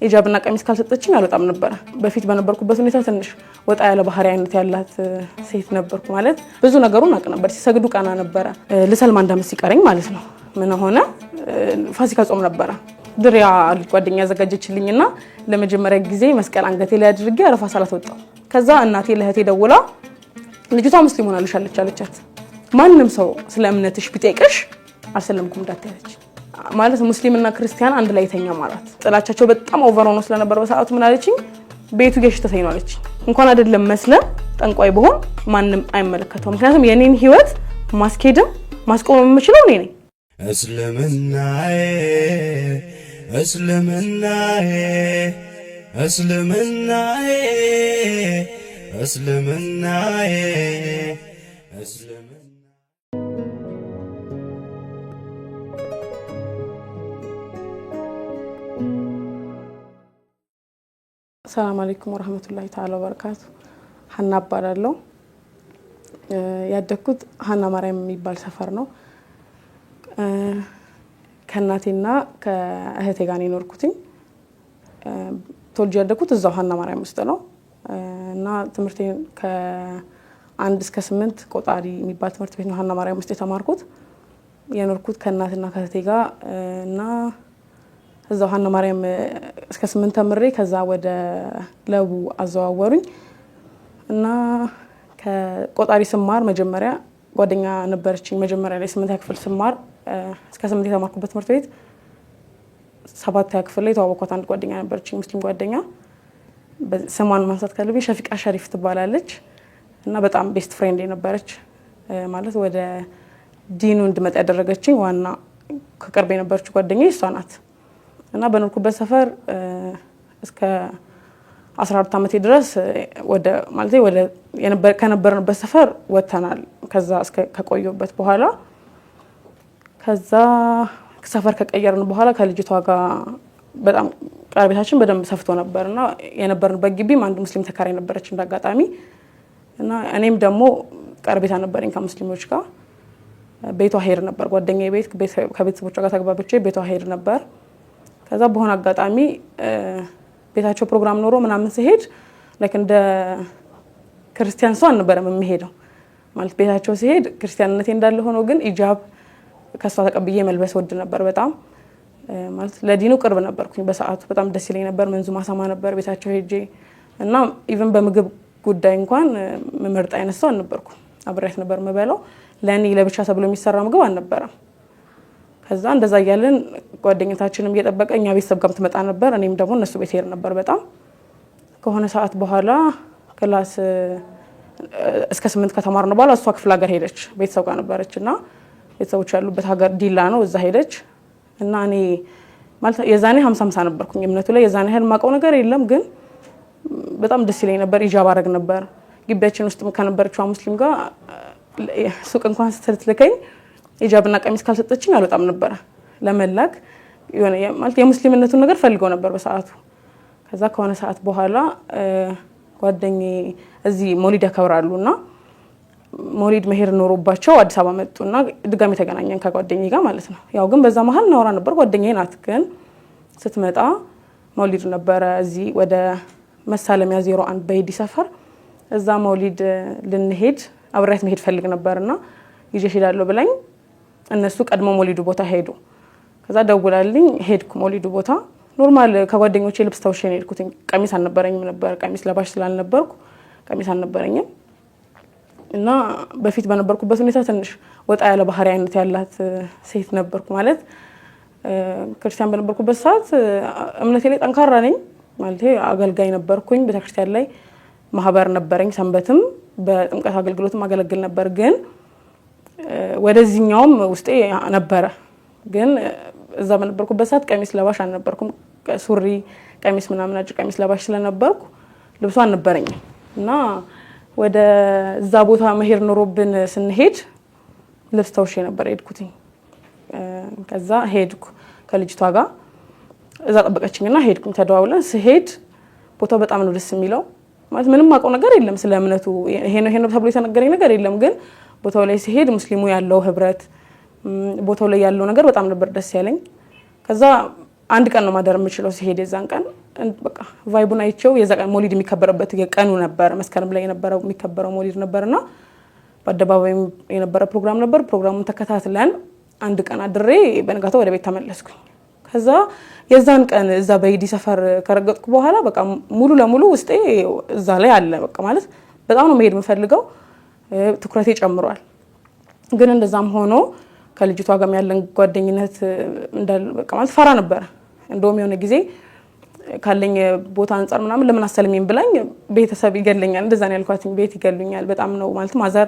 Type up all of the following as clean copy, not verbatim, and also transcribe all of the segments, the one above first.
ኢጃብና ቀሚስ ካልሰጠችኝ አልወጣም ነበር። በፊት በነበርኩበት ሁኔታ ትንሽ ወጣ ያለ ባህሪ አይነት ያላት ሴት ነበርኩ ማለት ብዙ ነገሩን አቅ ነበር። ሲሰግዱ ቀና ነበር። ለሰልማ እንዳመስ ሲቀረኝ ማለት ነው። ምን ሆነ ፋሲካ ጾም ነበር። ድሪያ ጓደኛ ያዘጋጀችልኝና ለመጀመሪያ ጊዜ መስቀል አንገቴ ላይ አድርጌ አረፋ ሰላት ወጣው። ከዛ እናቴ ለህቴ ደውላ ልጅቷ ሙስሊም ሆናለች አለቻት። ማንንም ሰው ስለ እምነትሽ ቢጠይቅሽ አልሰለምኩም እንዳትያለች ማለት ሙስሊምና ክርስቲያን አንድ ላይ ተኛ ማለት ጥላቻቸው በጣም ኦቨር ሆኖ ስለነበር በሰዓቱ ምን አለችኝ ቤቱ ገሽተሰኝ ነው አለች። እንኳን አይደለም መስለም ጠንቋይ በሆን ማንንም አይመለከተው። ምክንያቱም የኔን ህይወት ማስኬድም ማስቆም የምችለው እኔ ነኝ። እስልምናዬ እስልምናዬ እስልምናዬ እስልምናዬ እስልምናዬ ሰላም አለይኩም ወራህመቱላሂ ተዓላ ወበረካቱ። ሀና እባላለሁ። ያደኩት ሀና ማርያም የሚባል ሰፈር ነው። ከእናቴና ከእህቴ ጋር ነው የኖርኩትኝ። ተወልጄ ያደኩት እዛው ሀና ማርያም ውስጥ ነው እና ትምህርቴን ከ1 እስከ 8 ቆጣሪ የሚባል ትምህርት ቤት ነው ሀና ማርያም ውስጥ የተማርኩት። የኖርኩት ከእናትና ከእህቴ ጋር እና እዛው ሀና ማርያም እስከ 8 ተምሬ ከዛ ወደ ለቡ አዘዋወሩኝ እና ከቆጣሪ ስማር መጀመሪያ ጓደኛ ነበረችኝ። መጀመሪያ ላይ 8ኛ ክፍል ስማር እስከ 8 የተማርኩበት ትምህርት ቤት 7ኛ ክፍል ላይ ተዋወቅኳት አንድ ጓደኛ ነበረችኝ ሙስሊም ጓደኛ። ስሟን ማንሳት ካለብኝ ሸፊቃ ሸሪፍ ትባላለች እና በጣም ቤስት ፍሬንድ ነበረች። ማለት ወደ ዲኑ እንድመጣ ያደረገችኝ ዋና ከቅርብ የነበረች ጓደኛዬ እሷ ናት። እና በኖርኩበት ሰፈር እስከ 14 ዓመቴ ድረስ ወደ ከነበርንበት ሰፈር ወጥተናል። ከዛ እስከ ከቆየሁበት በኋላ ከዛ ሰፈር ከቀየርን በኋላ ከልጅቷ ጋር በጣም ቀረቤታችን በደንብ ሰፍቶ ነበርና የነበርንበት ግቢም አንድ ሙስሊም ተካራይ ነበረች እንዳጋጣሚ እና እኔም ደግሞ ቀረቤታ ነበርኝ ከሙስሊሞች ጋር። ቤቷ ሄድ ነበር ጓደኛዬ ቤት ከቤተሰቦቿ ጋር ተግባብቼ ቤቷ ሄድ ነበር። ከዛ በሆነ አጋጣሚ ቤታቸው ፕሮግራም ኖሮ ምናምን ሲሄድ እንደ ክርስቲያን ሰው አልነበረም የሚሄደው። ማለት ቤታቸው ሲሄድ ክርስቲያንነቴ እንዳለ ሆኖ ግን ኢጃብ ከሷ ተቀብዬ መልበስ ወድ ነበር በጣም። ማለት ለዲኑ ቅርብ ነበርኩኝ በሰዓቱ በጣም ደስ ይለኝ ነበር። መንዙማ ሰማ ነበር ቤታቸው ሄጄ እና ኢቭን በምግብ ጉዳይ እንኳን መመርጥ አይነት ሰው አልነበርኩም። አብሬያት ነበር የምበላው። ለኔ ለብቻ ተብሎ የሚሰራ ምግብ አልነበረም። ከዛ እንደዛ ያለን ጓደኛታችንም እየጠበቀ እኛ ቤተሰብ ጋር ትመጣ ነበር። እኔም ደግሞ እነሱ ቤት ሄድ ነበር በጣም። ከሆነ ሰዓት በኋላ ክላስ እስከ 8 ከተማርን በኋላ እሷ ክፍለ ሀገር ሄደች። ቤተሰብ ጋር ነበረችና ቤተሰቦች ያሉበት ሀገር ዲላ ነው እዛ ሄደች እና እኔ ማለት የዛኔ 50 ነበርኩኝ እምነቱ ላይ የዛኔ ያህል ማቀው ነገር የለም ግን በጣም ደስ ይለኝ ነበር። ኢጃብ አረግ ነበር። ግቢያችን ውስጥ ከነበረችው ሙስሊም ጋር ሱቅ እንኳን ስትልከኝ ኢጃብና ቀሚስ ካልሰጠችኝ አልወጣም ነበር ለመላክ የሆነ ማለት የሙስሊምነቱን ነገር ፈልገው ነበር በሰዓቱ። ከዛ ከሆነ ሰዓት በኋላ ጓደኛዬ እዚህ ሞሊድ ያከብራሉና ሞሊድ መሄድ ኖሮባቸው አዲስ አበባ መጡና ድጋሚ ተገናኘን ከጓደኛዬ ጋር ማለት ነው። ያው ግን በዛ መሃል እናወራ ነበር። ጓደኛዬ ናት ግን ስትመጣ ሞሊድ ነበረ እዚህ ወደ መሳለሚያ 01 በይዲ ሰፈር እዛ ሞሊድ ልንሄድ አብሬያት መሄድ ፈልግ ነበርና ይዤ ሄዳለሁ ብላኝ እነሱ ቀድሞ ሞሊዱ ቦታ ሄዱ። ከዛ ደውላልኝ ሄድኩ ሞሊዱ ቦታ። ኖርማል ከጓደኞቼ ልብስ ተውሼ ነው ሄድኩት። ቀሚስ አልነበረኝም ነበር ቀሚስ ለባሽ ስላልነበርኩ ቀሚስ አልነበረኝም እና በፊት በነበርኩበት ሁኔታ ትንሽ ወጣ ያለ ባህሪ አይነት ያላት ሴት ነበርኩ ማለት ክርስቲያን በነበርኩበት ሰዓት እምነቴ ላይ ጠንካራ ነኝ ማለት አገልጋይ ነበርኩኝ። ቤተክርስቲያን ላይ ማህበር ነበረኝ ሰንበትም በጥምቀት አገልግሎትም አገለግል ነበር ግን ወደዚህኛውም ውስጤ ነበረ ግን እዛ በነበርኩበት ሰዓት ቀሚስ ለባሽ አልነበርኩም። ሱሪ ቀሚስ ምናምን አጭር ቀሚስ ለባሽ ስለነበርኩ ልብሱ አልነበረኝም እና ወደ እዛ ቦታ መሄድ ኖሮብን ስንሄድ ልብስ ተውሼ ነበር ሄድኩትኝ። ከዛ ሄድኩ ከልጅቷ ጋር እዛ ጠበቀችኝና ሄድኩኝ። ተደዋውለን ስሄድ ቦታው በጣም ነው ደስ የሚለው ማለት ምንም ማቀው ነገር የለም ስለ እምነቱ ይሄ ነው ተብሎ የተነገረኝ ነገር የለም ግን ቦታው ላይ ሲሄድ ሙስሊሙ ያለው ህብረት ቦታው ላይ ያለው ነገር በጣም ነበር ደስ ያለኝ። ከዛ አንድ ቀን ነው ማደር የምችለው ሲሄድ የዛን ቀን በቃ ቫይቡን አይቼው የዛቀን ሞሊድ የሚከበረበት የቀኑ ነበር መስከረም ላይ የነበረው የሚከበረው ሞሊድ ነበርና በአደባባይ የነበረ ፕሮግራም ነበር። ፕሮግራሙን ተከታትለን አንድ ቀን አድሬ በነጋታው ወደ ቤት ተመለስኩኝ። ከዛ የዛን ቀን እዛ በይዲ ሰፈር ከረገጥኩ በኋላ በቃ ሙሉ ለሙሉ ውስጤ እዛ ላይ አለ። በቃ ማለት በጣም ነው መሄድ የምፈልገው፣ ትኩረቴ ጨምሯል። ግን እንደዛም ሆኖ ከልጅቷ ጋር ያለን ጓደኝነት እንዳል በቃ ማለት ፈራ ነበር። እንደውም የሆነ ጊዜ ካለኝ ቦታ አንፃር ምናምን ለምን አሰልሚም ብላኝ ቤተሰብ ይገለኛል እንደዛ ነው ያልኳት። ቤት ይገሉኛል በጣም ነው ማለት ማዘር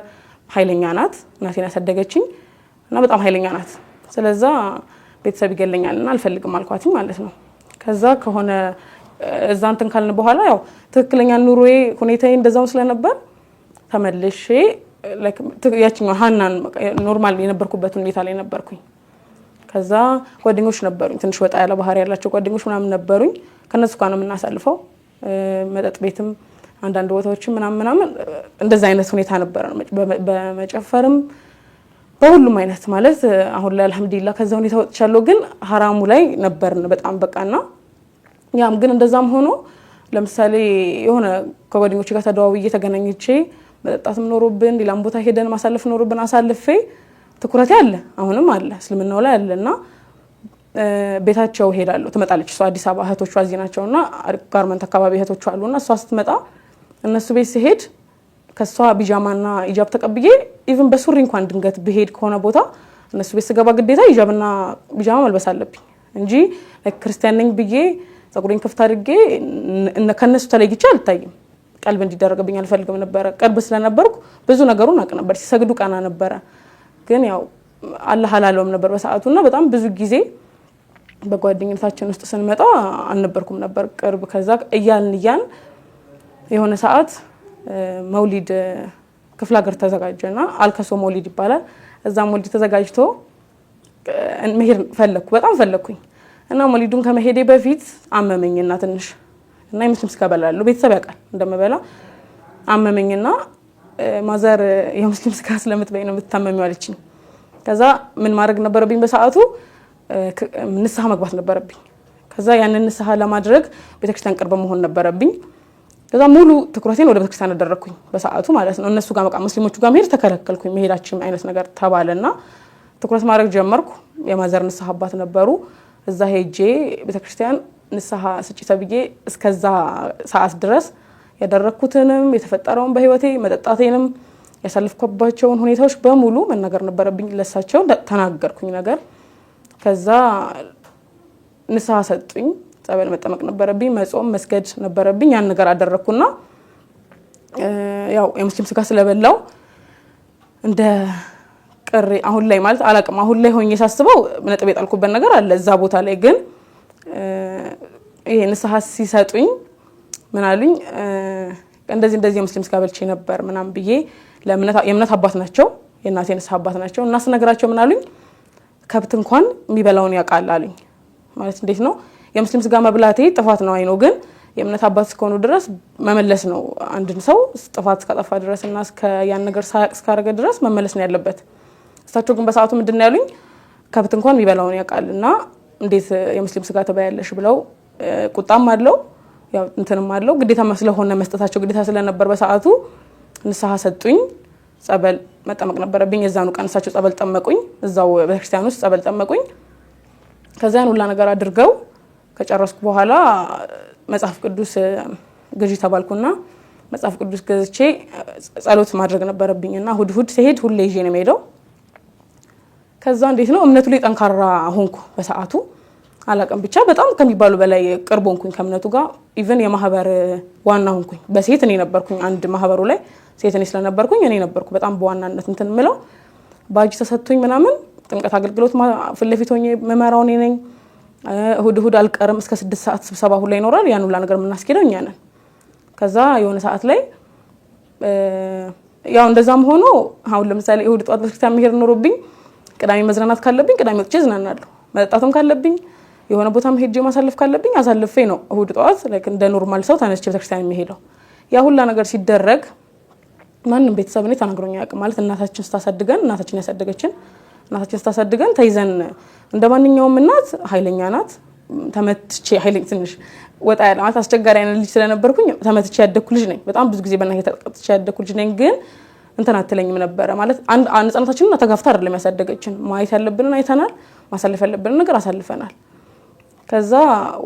ኃይለኛ ናት፣ እናቴን ያሳደገችኝ እና በጣም ኃይለኛ ናት። ስለዛ ቤተሰብ ይገለኛልና አልፈልግም አልኳት ማለት ነው። ከዛ ከሆነ እዛ እንትን ካልን በኋላ ያው ትክክለኛ ኑሮዬ ሁኔታዬ እንደዛው ስለነበር ተመልሼ ያቺኛው ሀናን ኖርማል የነበርኩበት ሁኔታ ላይ ነበርኩኝ። ከዛ ጓደኞች ነበሩኝ፣ ትንሽ ወጣ ያለ ባህሪ ያላቸው ጓደኞች ምናምን ነበሩኝ። ከነሱ ጋር ነው የምናሳልፈው፣ መጠጥ ቤትም አንዳንድ ቦታዎችም ምናምን እንደዛ አይነት ሁኔታ ነበር። በመጨፈርም በሁሉም አይነት ማለት አሁን ላይ አልহামዱሊላህ ከዛ ሁኔታ ወጥቻለሁ። ግን ሐራሙ ላይ ነበርን በጣም በቃና ያም ግን እንደዛም ሆኖ ለምሳሌ የሆነ ከጓደኞች ጋር ተደዋውዬ ተገናኝቼ መጠጣትም ኖሮብን ሌላም ቦታ ሄደን ማሳለፍ ኖሮብን አሳልፌ ትኩረቴ አለ አሁንም አለ እስልምናው ላይ አለና ቤታቸው ሄዳለሁ። ትመጣለች እሷ አዲስ አበባ እህቶቿ እዚህ ናቸውና ጋርመንት አካባቢ እህቶቿ አሉና እሷ ስትመጣ እነሱ ቤት ሲሄድ ከሷ ቢጃማና ኢጃብ ተቀብዬ ኢቭን በሱሪ እንኳን ድንገት ብሄድ ከሆነ ቦታ እነሱ ቤት ስገባ ግዴታ ኢጃብና ቢጃማ መልበስ አለብኝ እንጂ ክርስቲያን ነኝ ብዬ ጸጉሬን ክፍት አድርጌ ከነሱ ተለይቼ አልታይም። ቀልብ እንዲደረግብኝ አልፈልግም ነበር። ቅርብ ስለነበርኩ ብዙ ነገሩን አቅ ነበር። ሲሰግዱ ቀና ነበር። ግን ያው አላህ አላለውም ነበር በሰዓቱና በጣም ብዙ ጊዜ በጓደኝነታችን ውስጥ ስንመጣ አልነበርኩም ነበር ቅርብ። ከዛ እያልን የሆነ ሰዓት መውሊድ ክፍለ ሀገር ተዘጋጀና አልከሶ መውሊድ ይባላል። እዛ መውሊድ ተዘጋጅቶ መሄድ ፈለኩ፣ በጣም ፈለኩኝ እና መውሊዱን ከመሄዴ በፊት አመመኝና ትንሽ እና የሙስሊም ስጋ በላለሁ ቤተሰብ ያውቃል እንደምበላ አመመኝና ማዘር የሙስሊም ስጋ ስለምትበይ ነው የምትታመሚው አለችኝ። ከዛ ምን ማድረግ ነበረብኝ በሰዓቱ ንስሐ መግባት ነበረብኝ። ከዛ ያንን ንስሐ ለማድረግ ቤተክርስቲያን ቅርብ መሆን ነበረብኝ። ከዛ ሙሉ ትኩረቴን ወደ ቤተክርስቲያን አደረኩኝ በሰዓቱ ማለት ነው። እነሱ ጋር በቃ ሙስሊሞቹ ጋር መሄድ ተከለከልኩኝ። መሄዳችን አይነት ነገር ተባለና ትኩረት ማድረግ ጀመርኩ። የማዘር ንስሐ አባት ነበሩ። እዛ ሄጄ ቤተክርስቲያን ንስሐ ስጪ ተብዬ እስከዛ ሰዓት ድረስ ያደረኩትንም የተፈጠረውን በህይወቴ መጠጣቴንም ያሳልፍኩባቸውን ሁኔታዎች በሙሉ መናገር ነበረብኝ። ለሳቸው ተናገርኩኝ ነገር። ከዛ ንስሐ ሰጡኝ። ጸበል መጠመቅ ነበረብኝ፣ መጾም መስገድ ነበረብኝ። ያን ነገር አደረኩና ያው የሙስሊም ስጋ ስለበላው እንደ ቅሬ አሁን ላይ ማለት አላቅም አሁን ላይ ሆኜ ሳስበው ነጥብ የጣልኩበት ነገር አለ እዛ ቦታ ላይ። ግን ይሄ ንስሐ ሲሰጡኝ ምን አሉኝ እንደዚህ የሙስሊም ስጋ በልቼ ነበር ምናምን ብዬ የእምነት አባት ናቸው፣ የእናቴ ንስሐ አባት ናቸው እና ስነግራቸው ምን አሉኝ ከብት እንኳን የሚበላውን ያውቃል አሉኝ። ማለት እንዴት ነው የሙስሊም ስጋ መብላቴ ጥፋት ነው አይኖ፣ ግን የእምነት አባት እስከሆኑ ድረስ መመለስ ነው አንድን ሰው ጥፋት እስካጠፋ ድረስና እስከ ያን ነገር ሳያቅ እስካረገ ድረስ መመለስ ነው ያለበት። እሳቸው ግን በሰዓቱ ምንድነው ያሉኝ ከብት እንኳን የሚበላውን ያውቃልና እንዴት የሙስሊም ስጋ ተበያለሽ ብለው ቁጣም አለው ያው እንትንም አለው ግዴታ መስለሆነ መስጠታቸው ግዴታ ስለነበር በሰዓቱ ንስሐ ሰጡኝ። ጸበል መጠመቅ ነበረብኝ። የዛኑ ቀን እሳቸው ጸበል ጠመቁኝ፣ እዛው ቤተክርስቲያን ውስጥ ጸበል ጠመቁኝ። ከዛን ሁላ ነገር አድርገው ከጨረስኩ በኋላ መጽሐፍ ቅዱስ ግዢ ተባልኩና መጽሐፍ ቅዱስ ገዝቼ ጸሎት ማድረግ ነበረብኝና እሁድ ሲሄድ ሁሌ ይዤ ነው የምሄደው። ከዛ እንዴት ነው እምነቱ ላይ ጠንካራ ሆንኩ በሰዓቱ አላቀም ብቻ በጣም ከሚባሉ በላይ ቅርብ ሆንኩኝ ከእምነቱ ጋር። ኢቭን የማህበር ዋና ሆንኩኝ። በሴት እኔ ነበርኩኝ አንድ ማህበሩ ላይ ሴት እኔ ስለነበርኩኝ እኔ ነበርኩ በጣም በዋናነት እንትን ምለው። ባጅ ተሰጥቶኝ ምናምን ጥምቀት አገልግሎት ፊት ለፊት ሆኜ መመራው እኔ ነኝ። እሁድ አልቀርም እስከ 6 ሰዓት ስብሰባ ሁሉ ይኖራል። ያን ሁላ ነገር የምናስኬደው እኛ ነን። ከዛ የሆነ ሰዓት ላይ ያው እንደዛም ሆኖ አሁን ለምሳሌ እሁድ ጧት ቤተክርስቲያን መሄድ ኖሮብኝ ቅዳሜ መዝናናት ካለብኝ ቅዳሜ ወጥቼ ዝናናለሁ። መጠጣትም ካለብኝ የሆነ ቦታም ሄጄ ማሳለፍ ካለብኝ አሳልፌ ነው እሁድ ጧት ላይክ እንደ ኖርማል ሰው ተነስቼ ቤተክርስቲያን የሚሄደው። ያ ሁላ ነገር ሲደረግ ማንንም ቤተሰብ እኔ ተናግሮኝ አያውቅም። ማለት እናታችን ስታሳድገን እናታችን ስታሳድገን ተይዘን እንደማንኛውም እናት ኃይለኛ ናት። ተመትቼ ኃይለኛ ትንሽ ወጣ ያለ ማለት አስቸጋሪ አይነት ልጅ ስለነበርኩኝ ተመትቼ ያደኩ ልጅ ነኝ በጣም ብዙ ጊዜ በእናቴ ተቀጥቼ ያደኩ ልጅ ነኝ ግን እንትን አትለኝም ነበር ማለት አንድ ነፃነታችንን ተጋፍታ አይደለም ያሳደገችን ማየት ያለብንን አይተናል ማሳለፍ ያለብንን ነገር አሳልፈናል ከዛ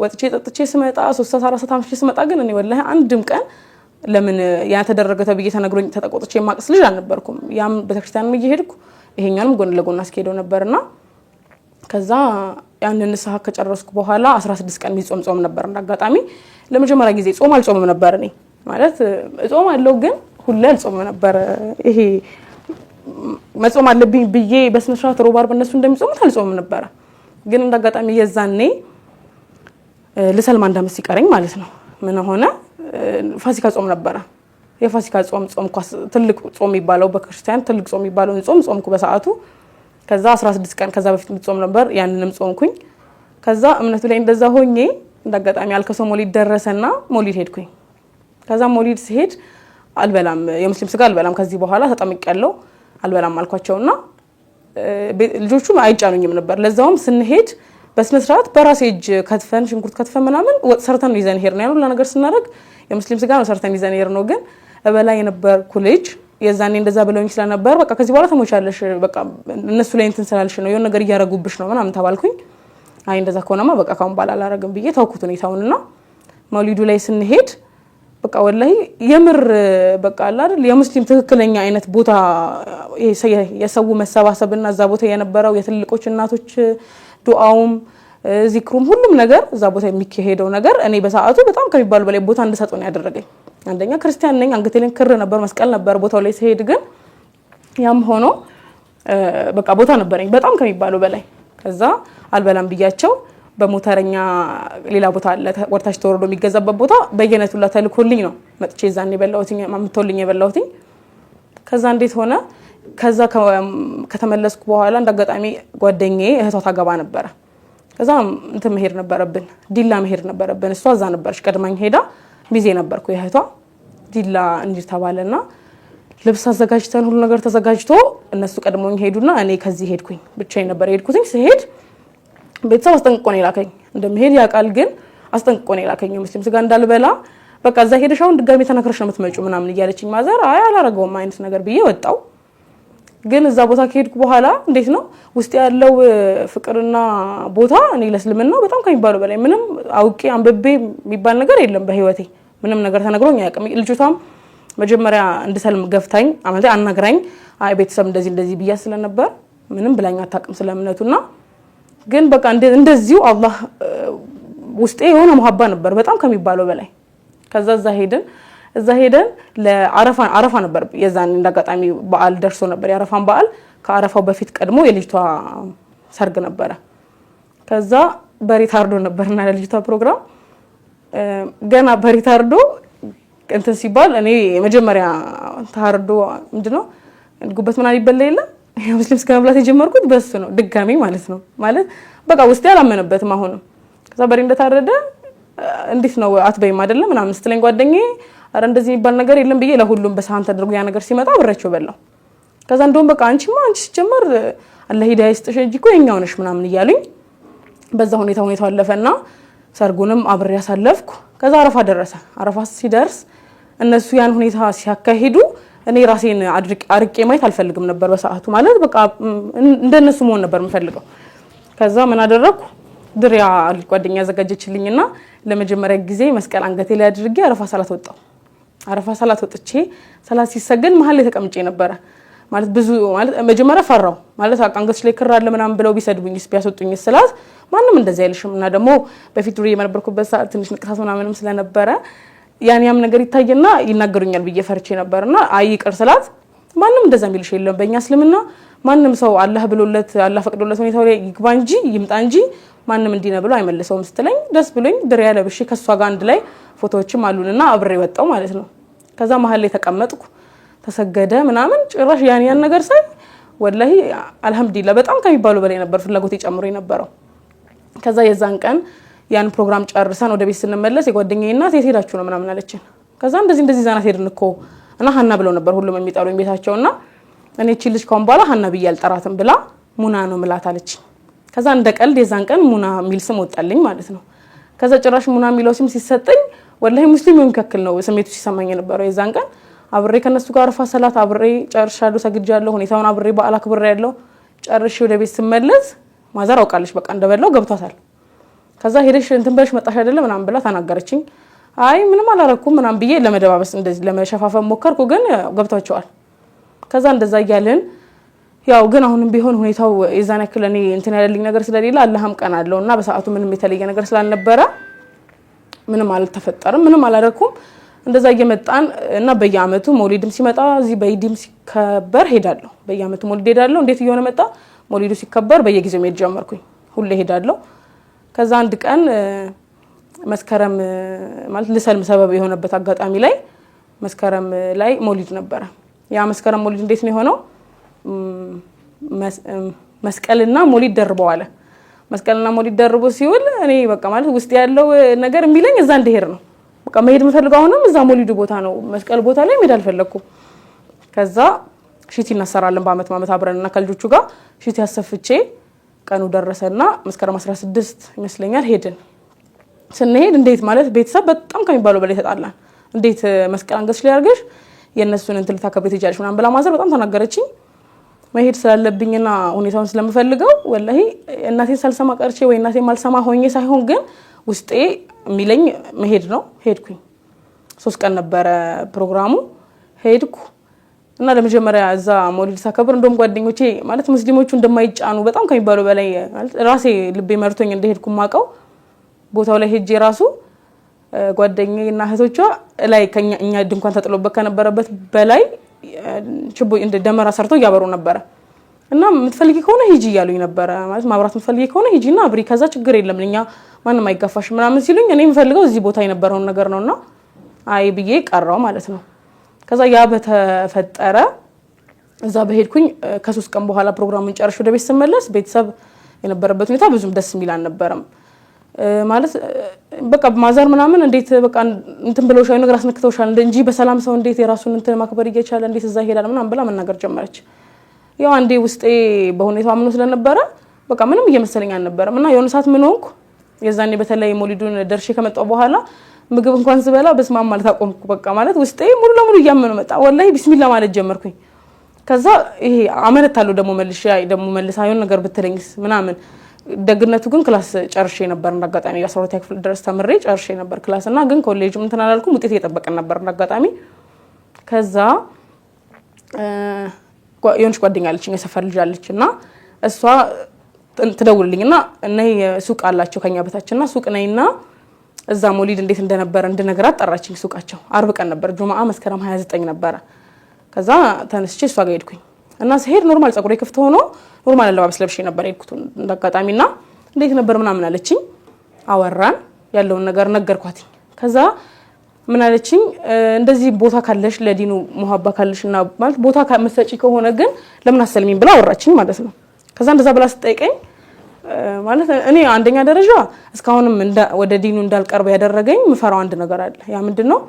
ወጥቼ ጠጥቼ ስመጣ 3 ሰዓት 4 ሰዓት አምሽቼ ስመጣ ግን እኔ ወላሂ አንድም ቀን ለምን ያ ተደረገ ተብዬ ተነግሮኝ ተጠቆጥቼ ማቅስ ልጅ አልነበርኩም ያም ቤተክርስቲያንም እየሄድኩ ይሄኛንም ጎን ለጎን አስኬደው ነበርና ከዛ ያንን ሰሃ ከጨረስኩ በኋላ 16 ቀን ጾም ነበር እንዳጋጣሚ ለመጀመሪያ ጊዜ ጾም አልጾምም ነበር እኔ ማለት ጾም አለው ግን ሁሌ አልጾምም ነበር ይሄ መጾም አለብኝ ብዬ በስነ ስርዓት ሮባር በእነሱ እንደሚጾሙት አልጾምም ነበር ግን እንዳጋጣሚ የዛኔ ለሰልማ እንዳመስ ሲቀረኝ ማለት ነው ምን ሆነ ፋሲካ ጾም ነበር የፋሲካ ጾም ትልቅ ጾም ይባላል በክርስቲያን ትልቅ ጾም ይባላል ጾምኩ በሰዓቱ ከዛ 16 ቀን ከዛ በፊት ጾም ነበር ያንንም ጾምኩኝ ከዛ እምነቱ ላይ እንደዛ ሆኜ እንዳጋጣሚ አልከሶ ሞሊድ ደረሰና ሞሊድ ሄድኩኝ ከዛ ሞሊድ ሲሄድ አልበላም የሙስሊም ስጋ አልበላም ከዚህ በኋላ ተጠምቄያለሁ አልበላም አልኳቸውና ልጆቹ አይጫኑኝም ነበር ለዛውም ስንሄድ በስነ ስርዓት በራሴ እጅ ከትፈን ሽንኩርት ከትፈን ምናምን ወጥ ሰርተን ይዘን ሄድን ያለው ለነገር ስናደርግ የሙስሊም ስጋ ነው ሰርተን ይዘን ሄድ ነው ግን በላይ የነበርኩ ልጅ የዛኔ እንደዛ ብለውኝ ስለነበር በቃ ከዚህ በኋላ ተሞቻለሽ በቃ እነሱ ላይ እንትን ስላልሽ ነው የሆነ ነገር እያረጉብሽ ነው ምናምን ተባልኩኝ አይ እንደዛ ከሆነማ በቃ ካሁን በኋላ አላረግም ብዬ ተውኩት ነው ታውንና መውሊዱ ላይ ስንሄድ በቃ ወላሂ የምር በቃ አይደል የሙስሊም ትክክለኛ አይነት ቦታ የሰው መሰባሰብና እዛ ቦታ የነበረው የትልቆች እናቶች ዱዓውም ዚክሩም ሁሉም ነገር እዛ ቦታ የሚካሄደው ነገር እኔ በሰዓቱ በጣም ከሚባሉ በላይ ቦታ እንድሰጠው ነው ያደረገኝ አንደኛ ክርስቲያን ነኝ አንገቴ ላይ ክር ነበር መስቀል ነበር ቦታው ላይ ሲሄድ ግን ያም ሆኖ በቃ ቦታ ነበርኝ በጣም ከሚባሉ በላይ ከዛ አልበላም ብያቸው በሞተረኛ ሌላ ቦታ አለ ወርታች ተወርዶ የሚገዛበት ቦታ በየነቱላ ተልኮልኝ ነው መጥቼ ዛኔ በላውትኝ ማምቶልኝ የበላውትኝ ከዛ እንዴት ሆነ ከዛ ከተመለስኩ በኋላ እንዳጋጣሚ ጓደኛዬ እህቷ ታገባ ነበር ከዛ እንትን መሄድ ነበረብን ዲላ መሄድ ነበረብን እሷ እዛ ነበርሽ ቀድማኝ ሄዳ ሚዜ ነበርኩ የእህቷ ዲላ እንጂ ተባለና ልብስ አዘጋጅተን ሁሉ ነገር ተዘጋጅቶ እነሱ ቀድሞኝ ሄዱና እኔ ከዚህ ሄድኩኝ ብቻዬን ነበር ሄድኩኝ ሲሄድ ቤተሰብ አስጠንቅቆ ነው የላከኝ እንደምሄድ ያውቃል ግን አስጠንቅቆ ነው የላከኝ ሙስሊም ስጋ እንዳልበላ በቃ እዛ ሄደሻው ድጋሚ ተነክረሽ ነው የምትመጪው ምናምን እያለችኝ ማዘር አይ አላረገውም አይነት ነገር ብዬ ወጣው ግን እዛ ቦታ ከሄድኩ በኋላ እንዴት ነው ውስጥ ያለው ፍቅርና ቦታ እኔ ለስልምና በጣም ከሚባሉ በላይ ምንም አውቄ አንበቤ የሚባል ነገር የለም በህይወቴ ምንም ነገር ተነግሮኝ አያውቅም ልጅቷም መጀመሪያ እንድሰልም ገፍታኝ አመት አናግራኝ አይ ቤተሰብ እንደዚህ ብያ ስለነበር ምንም ብላኝ አታውቅም ስለምነቱና ግን በቃ እንደዚሁ አላህ ውስጤ የሆነ መሐባ ነበር በጣም ከሚባለው በላይ ከዛ እዛ ሄደን ለአረፋ ነበር የዛን እንዳጋጣሚ በዓል ደርሶ ነበር የአረፋን በዓል ከአረፋው በፊት ቀድሞ የልጅቷ ሰርግ ነበረ ከዛ በሪታርዶ ነበርና ለልጅቷ ፕሮግራም ገና በሪታርዶ እንትን ሲባል እኔ መጀመሪያ ታርዶ ምንድነው ጉበት ምናምን ይበላ የለ ሙስሊም ስጋ መብላት የጀመርኩት በሱ ነው ድጋሚ ማለት ነው ማለት በቃ ውስጥ ያላመነበትም አሁን ከዛ በሪ እንደታረደ እንዴት ነው አትበይም አይደለም ምናምን ስትለኝ ጓደኛዬ አረ እንደዚህ የሚባል ነገር የለም ብዬ ለሁሉም በሳህን ተደርጎ ያ ነገር ሲመጣ አብራቸው በላው ከዛ እንደውም በቃ አንቺ ሲጀመር አላህ ሂዳያ ይስጥሽ እንጂ እኮ የኛው ነሽ ምናምን እያሉኝ በዛ ሁኔታው አለፈና ሰርጉንም አብሬ ያሳለፍኩ ከዛ አረፋ ደረሰ አረፋ ሲደርስ እነሱ ያን ሁኔታ ሲያካሂዱ እኔ ራሴን አርቄ ማየት አልፈልግም ነበር በሰዓቱ ማለት በቃ እንደነሱ መሆን ነበር የምፈልገው ከዛ ምን አደረኩ ድሪያ ጓደኛ ያዘጋጀችልኝና ለመጀመሪያ ጊዜ መስቀል አንገቴ ላይ አድርጌ አረፋ ሰላት ወጥቼ ሰላት ሲሰገድ መሀል ላይ ተቀምጬ ነበር ማለት ብዙ ማለት መጀመሪያ ፈራው ማለት አንገትሽ ላይ ክር አለ ምናምን ብለው ቢሰድቡኝስ ቢያስወጡኝስ ስላት ማንንም እንደዚህ አይልሽም እና ደግሞ በፊት ድሪያ የነበርኩበት ሰዓት ትንሽ ንቅሳት ምናምንም ስለነበረ ያም ነገር ይታየና ይናገሩኛል ብዬ ፈርቼ ነበርና አይቅር ስላት ማንንም እንደዛ የሚልሽ የለም በእኛ እስልምና ማንንም ሰው አላህ ብሎለት አላህ ፈቅዶለት ሁኔታው ላይ ይግባ እንጂ ይምጣ እንጂ ማንንም እንዲህ ነው ብሎ አይመልሰውም ስትለኝ ደስ ብሎኝ ድሪያ ለብሼ ከሷ ጋር አንድ ላይ ፎቶዎችም አሉንና አብሬ ወጣው ማለት ነው ከዛ መሀል ላይ ተቀመጥኩ ተሰገደ ምናምን ጭራሽ ያን ነገር ሳይ ወላሂ አልহামዱሊላህ በጣም ከሚባሉ በላይ ነበር ፍላጎት ይጨምሩ የነበረው ከዛ የዛን ቀን ያን ፕሮግራም ጨርሰን ወደ ቤት ስንመለስ የጓደኛዬ እናት የት ሄዳችሁ ነው ምናምን አለችን ከዛ እንደዚህ ዛናት ሄድን እኮ እና ሀና ብለው ነበር ሁሉም የሚጣሉኝ ቤታቸውና እኔ እቺ ልጅ ካሁን በኋላ ሀና ብዬ አልጠራትም ብላ ሙና ነው ምላት አለች ከዛ እንደ ቀልድ የዛን ቀን ሙና ሚል ስም ወጣልኝ ማለት ነው ከዛ ጭራሽ ሙና የሚለው ስም ሲሰጠኝ ወላሂ ሙስሊም የሚከክል ነው ስሜቱ ሲሰማኝ የነበረው የዛን ቀን አብሬ ከነሱ ጋር አረፋ ሰላት አብሬ ጨርሻለሁ ሰግጃለሁ ሁኔታውን አብሬ በዓል አክብሬያለሁ ጨርሼ ወደ ቤት ስመለስ ማዘር አውቃለች በቃ እንደበላው ገብቷታል ከዛ ሄደሽ እንትን በልሽ መጣሽ አይደለም ምናምን ብላ ተናገረችኝ አይ ምንም አላረኩም ምናምን ብዬ ለመደባበስ እንደዚህ ለመሸፋፈን ሞከርኩ ግን ገብቷቸዋል ከዛ እንደዛ ይያልን ያው ግን አሁንም ቢሆን ሁኔታው የዛን ያክል እኔ እንትን ያለልኝ ነገር ስለሌለ አላህም ቀን አለውና በሰዓቱ ምንም የተለየ ነገር ስላልነበረ ምንም አልተፈጠረም ምንም አላረኩም እንደዛ እየመጣን እና በየአመቱ ሞሊድም ሲመጣ እዚህ በኢድም ሲከበር ሄዳለሁ በየአመቱ ሞሊድ ሄዳለሁ እንዴት እየሆነ መጣ ሞሊዱ ሲከበር በየጊዜው ሄድ ጀመርኩኝ ሁሌ ሄዳለሁ ከዛ አንድ ቀን መስከረም ማለት ለሰልም ሰበብ የሆነበት አጋጣሚ ላይ መስከረም ላይ ሞሊድ ነበረ ያ መስከረም ሞሊድ እንዴት ነው የሆነው መስቀልና ሞሊድ ደርበው አለ መስቀልና ሞሊድ ደርቦ ሲውል እኔ በቃ ማለት ውስጥ ያለው ነገር የሚለኝ እዛ እንደሄድ ነው በቃ መሄድ የምፈልገው አሁንም እዛ ሞሊዱ ቦታ ነው መስቀል ቦታ ላይ መሄድ አልፈለኩም ከዛ ሺቲ እናሰራለን በአመት አብረንና ከልጆቹ ጋር ሺቲ ያሰፍቼ ቀኑ ደረሰና መስከረም 16 ይመስለኛል ሄድን ስንሄድ እንዴት ማለት ቤተሰብ በጣም ከሚባለው በላይ ተጣላን እንዴት መስቀል አንገትሽ ላይ አርገሽ የነሱን እንትን ልታከብሪ ትጃለሽ ምናምን ብላ ማዘር በጣም ተናገረችኝ መሄድ ስላለብኝና ሁኔታውን ስለምፈልገው ወላሂ እናቴን ሳልሰማ ቀርቼ ወይ እናቴን ማልሰማ ሆኜ ሳይሆን ግን ውስጤ የሚለኝ መሄድ ነው ሄድኩኝ 3 ቀን ነበረ ፕሮግራሙ ሄድኩ እና ለመጀመሪያ እዛ ሞሊድ ሳከብር እንደም ጓደኞቼ ማለት ሙስሊሞቹ እንደማይጫኑ በጣም ከሚባለው በላይ ማለት ራሴ ልቤ መርቶኝ እንደሄድኩ ማቀው ቦታው ላይ ሄጄ ራሱ ጓደኛዬና እህቶቿ ላይ እኛ ድንኳን ተጥሎበት ከነበረበት በላይ ችቦ እንደ ደመራ ሰርተው ያበሩ ነበር እና ምትፈልጊ ከሆነ ሂጂ ያሉኝ ነበር ማለት ማብራት ምትፈልጊ ከሆነ ሂጂና አብሪ ከዛ ችግር የለም ለኛ ማንንም አይጋፋሽ ምናምን ሲሉኝ እኔ ምፈልገው እዚህ ቦታ የነበረው ነገር ነውና አይ ብዬ ቀራው ማለት ነው ከዛ ያ በተፈጠረ እዛ በሄድኩኝ ከ3 ቀን በኋላ ፕሮግራሙን ጨርሼ ወደ ቤት ስመለስ ቤተሰብ የነበረበት ሁኔታ ብዙም ደስ የሚል አልነበረም ማለት በቃ ማዘር ምናምን እንዴት በቃ እንትን ብለውሻል ነገር አስነክተውሻል እንጂ በሰላም ሰው እንዴት የራሱን እንትን ማክበር ይቻላል እንዴት እዛ ይሄዳል ምናምን ብላ መናገር ጀመረች ያው አንዴ ውስጤ በሁኔታው አምኖ ስለነበረ በቃ ምንም እየመሰለኝ አልነበረም እና የሆነ ሰዓት ምን ሆንኩ የዛኔ በተለይ ሞሊዱን ደርሼ ከመጣው በኋላ ምግብ እንኳን ስበላ በስማም ማለት አቆምኩ በቃ ማለት ውስጤ ሙሉ ለሙሉ እያመነ መጣ ወላሂ ቢስሚላህ ማለት ጀመርኩኝ ከዛ ይሄ አመነታለሁ ደሞ መልሳ የሆነ ነገር ብትለኝስ ምናምን ደግነቱ ግን ክላስ ጨርሼ ነበር እንዳጋጣሚ 12 ክፍል ድረስ ተምሬ ጨርሼ ነበር ክላስና ግን ኮሌጅም እንትን አላልኩም ውጤት እየጠበቀን ነበር እንዳጋጣሚ ከዛ የሆነች ጓደኛ አለችኝ የሰፈር ልጅ አለችና እሷ ትደውልልኝና እኔ ሱቅ አላቸው ከኛ በታችና ሱቅ ነይና እዛ ሞሊድ እንዴት እንደነበር እንድነግራት ጠራችኝ ሱቃቸው አርብ ቀን ነበር ጁማአ መስከረም 29 ነበር ከዛ ተነስቼ እሷ ጋር ሄድኩኝ እና ሲሄድ ኖርማል ጸጉሬ ክፍት ሆኖ ኖርማል አለባበስ ለብሼ ነበር ሄድኩት እንዳጋጣሚና እንዴት ነበር ምናምን አለችኝ አወራን ያለውን ነገር ነገርኳት ከዛ ምን አለችኝ እንደዚህ ቦታ ካለሽ ለዲኑ ሙሐባ ካለሽና ማለት ቦታ ከመሰጪ ከሆነ ግን ለምን አሰልሚኝ ብላ አወራችኝ ማለት ነው ከዛ እንደዛ ብላ ስጠይቀኝ ማለት እኔ አንደኛ ደረጃ እስካሁንም ወደ ዲኑ እንዳልቀርብ ያደረገኝ ምፈራው አንድ ነገር አለ ያ ምንድነው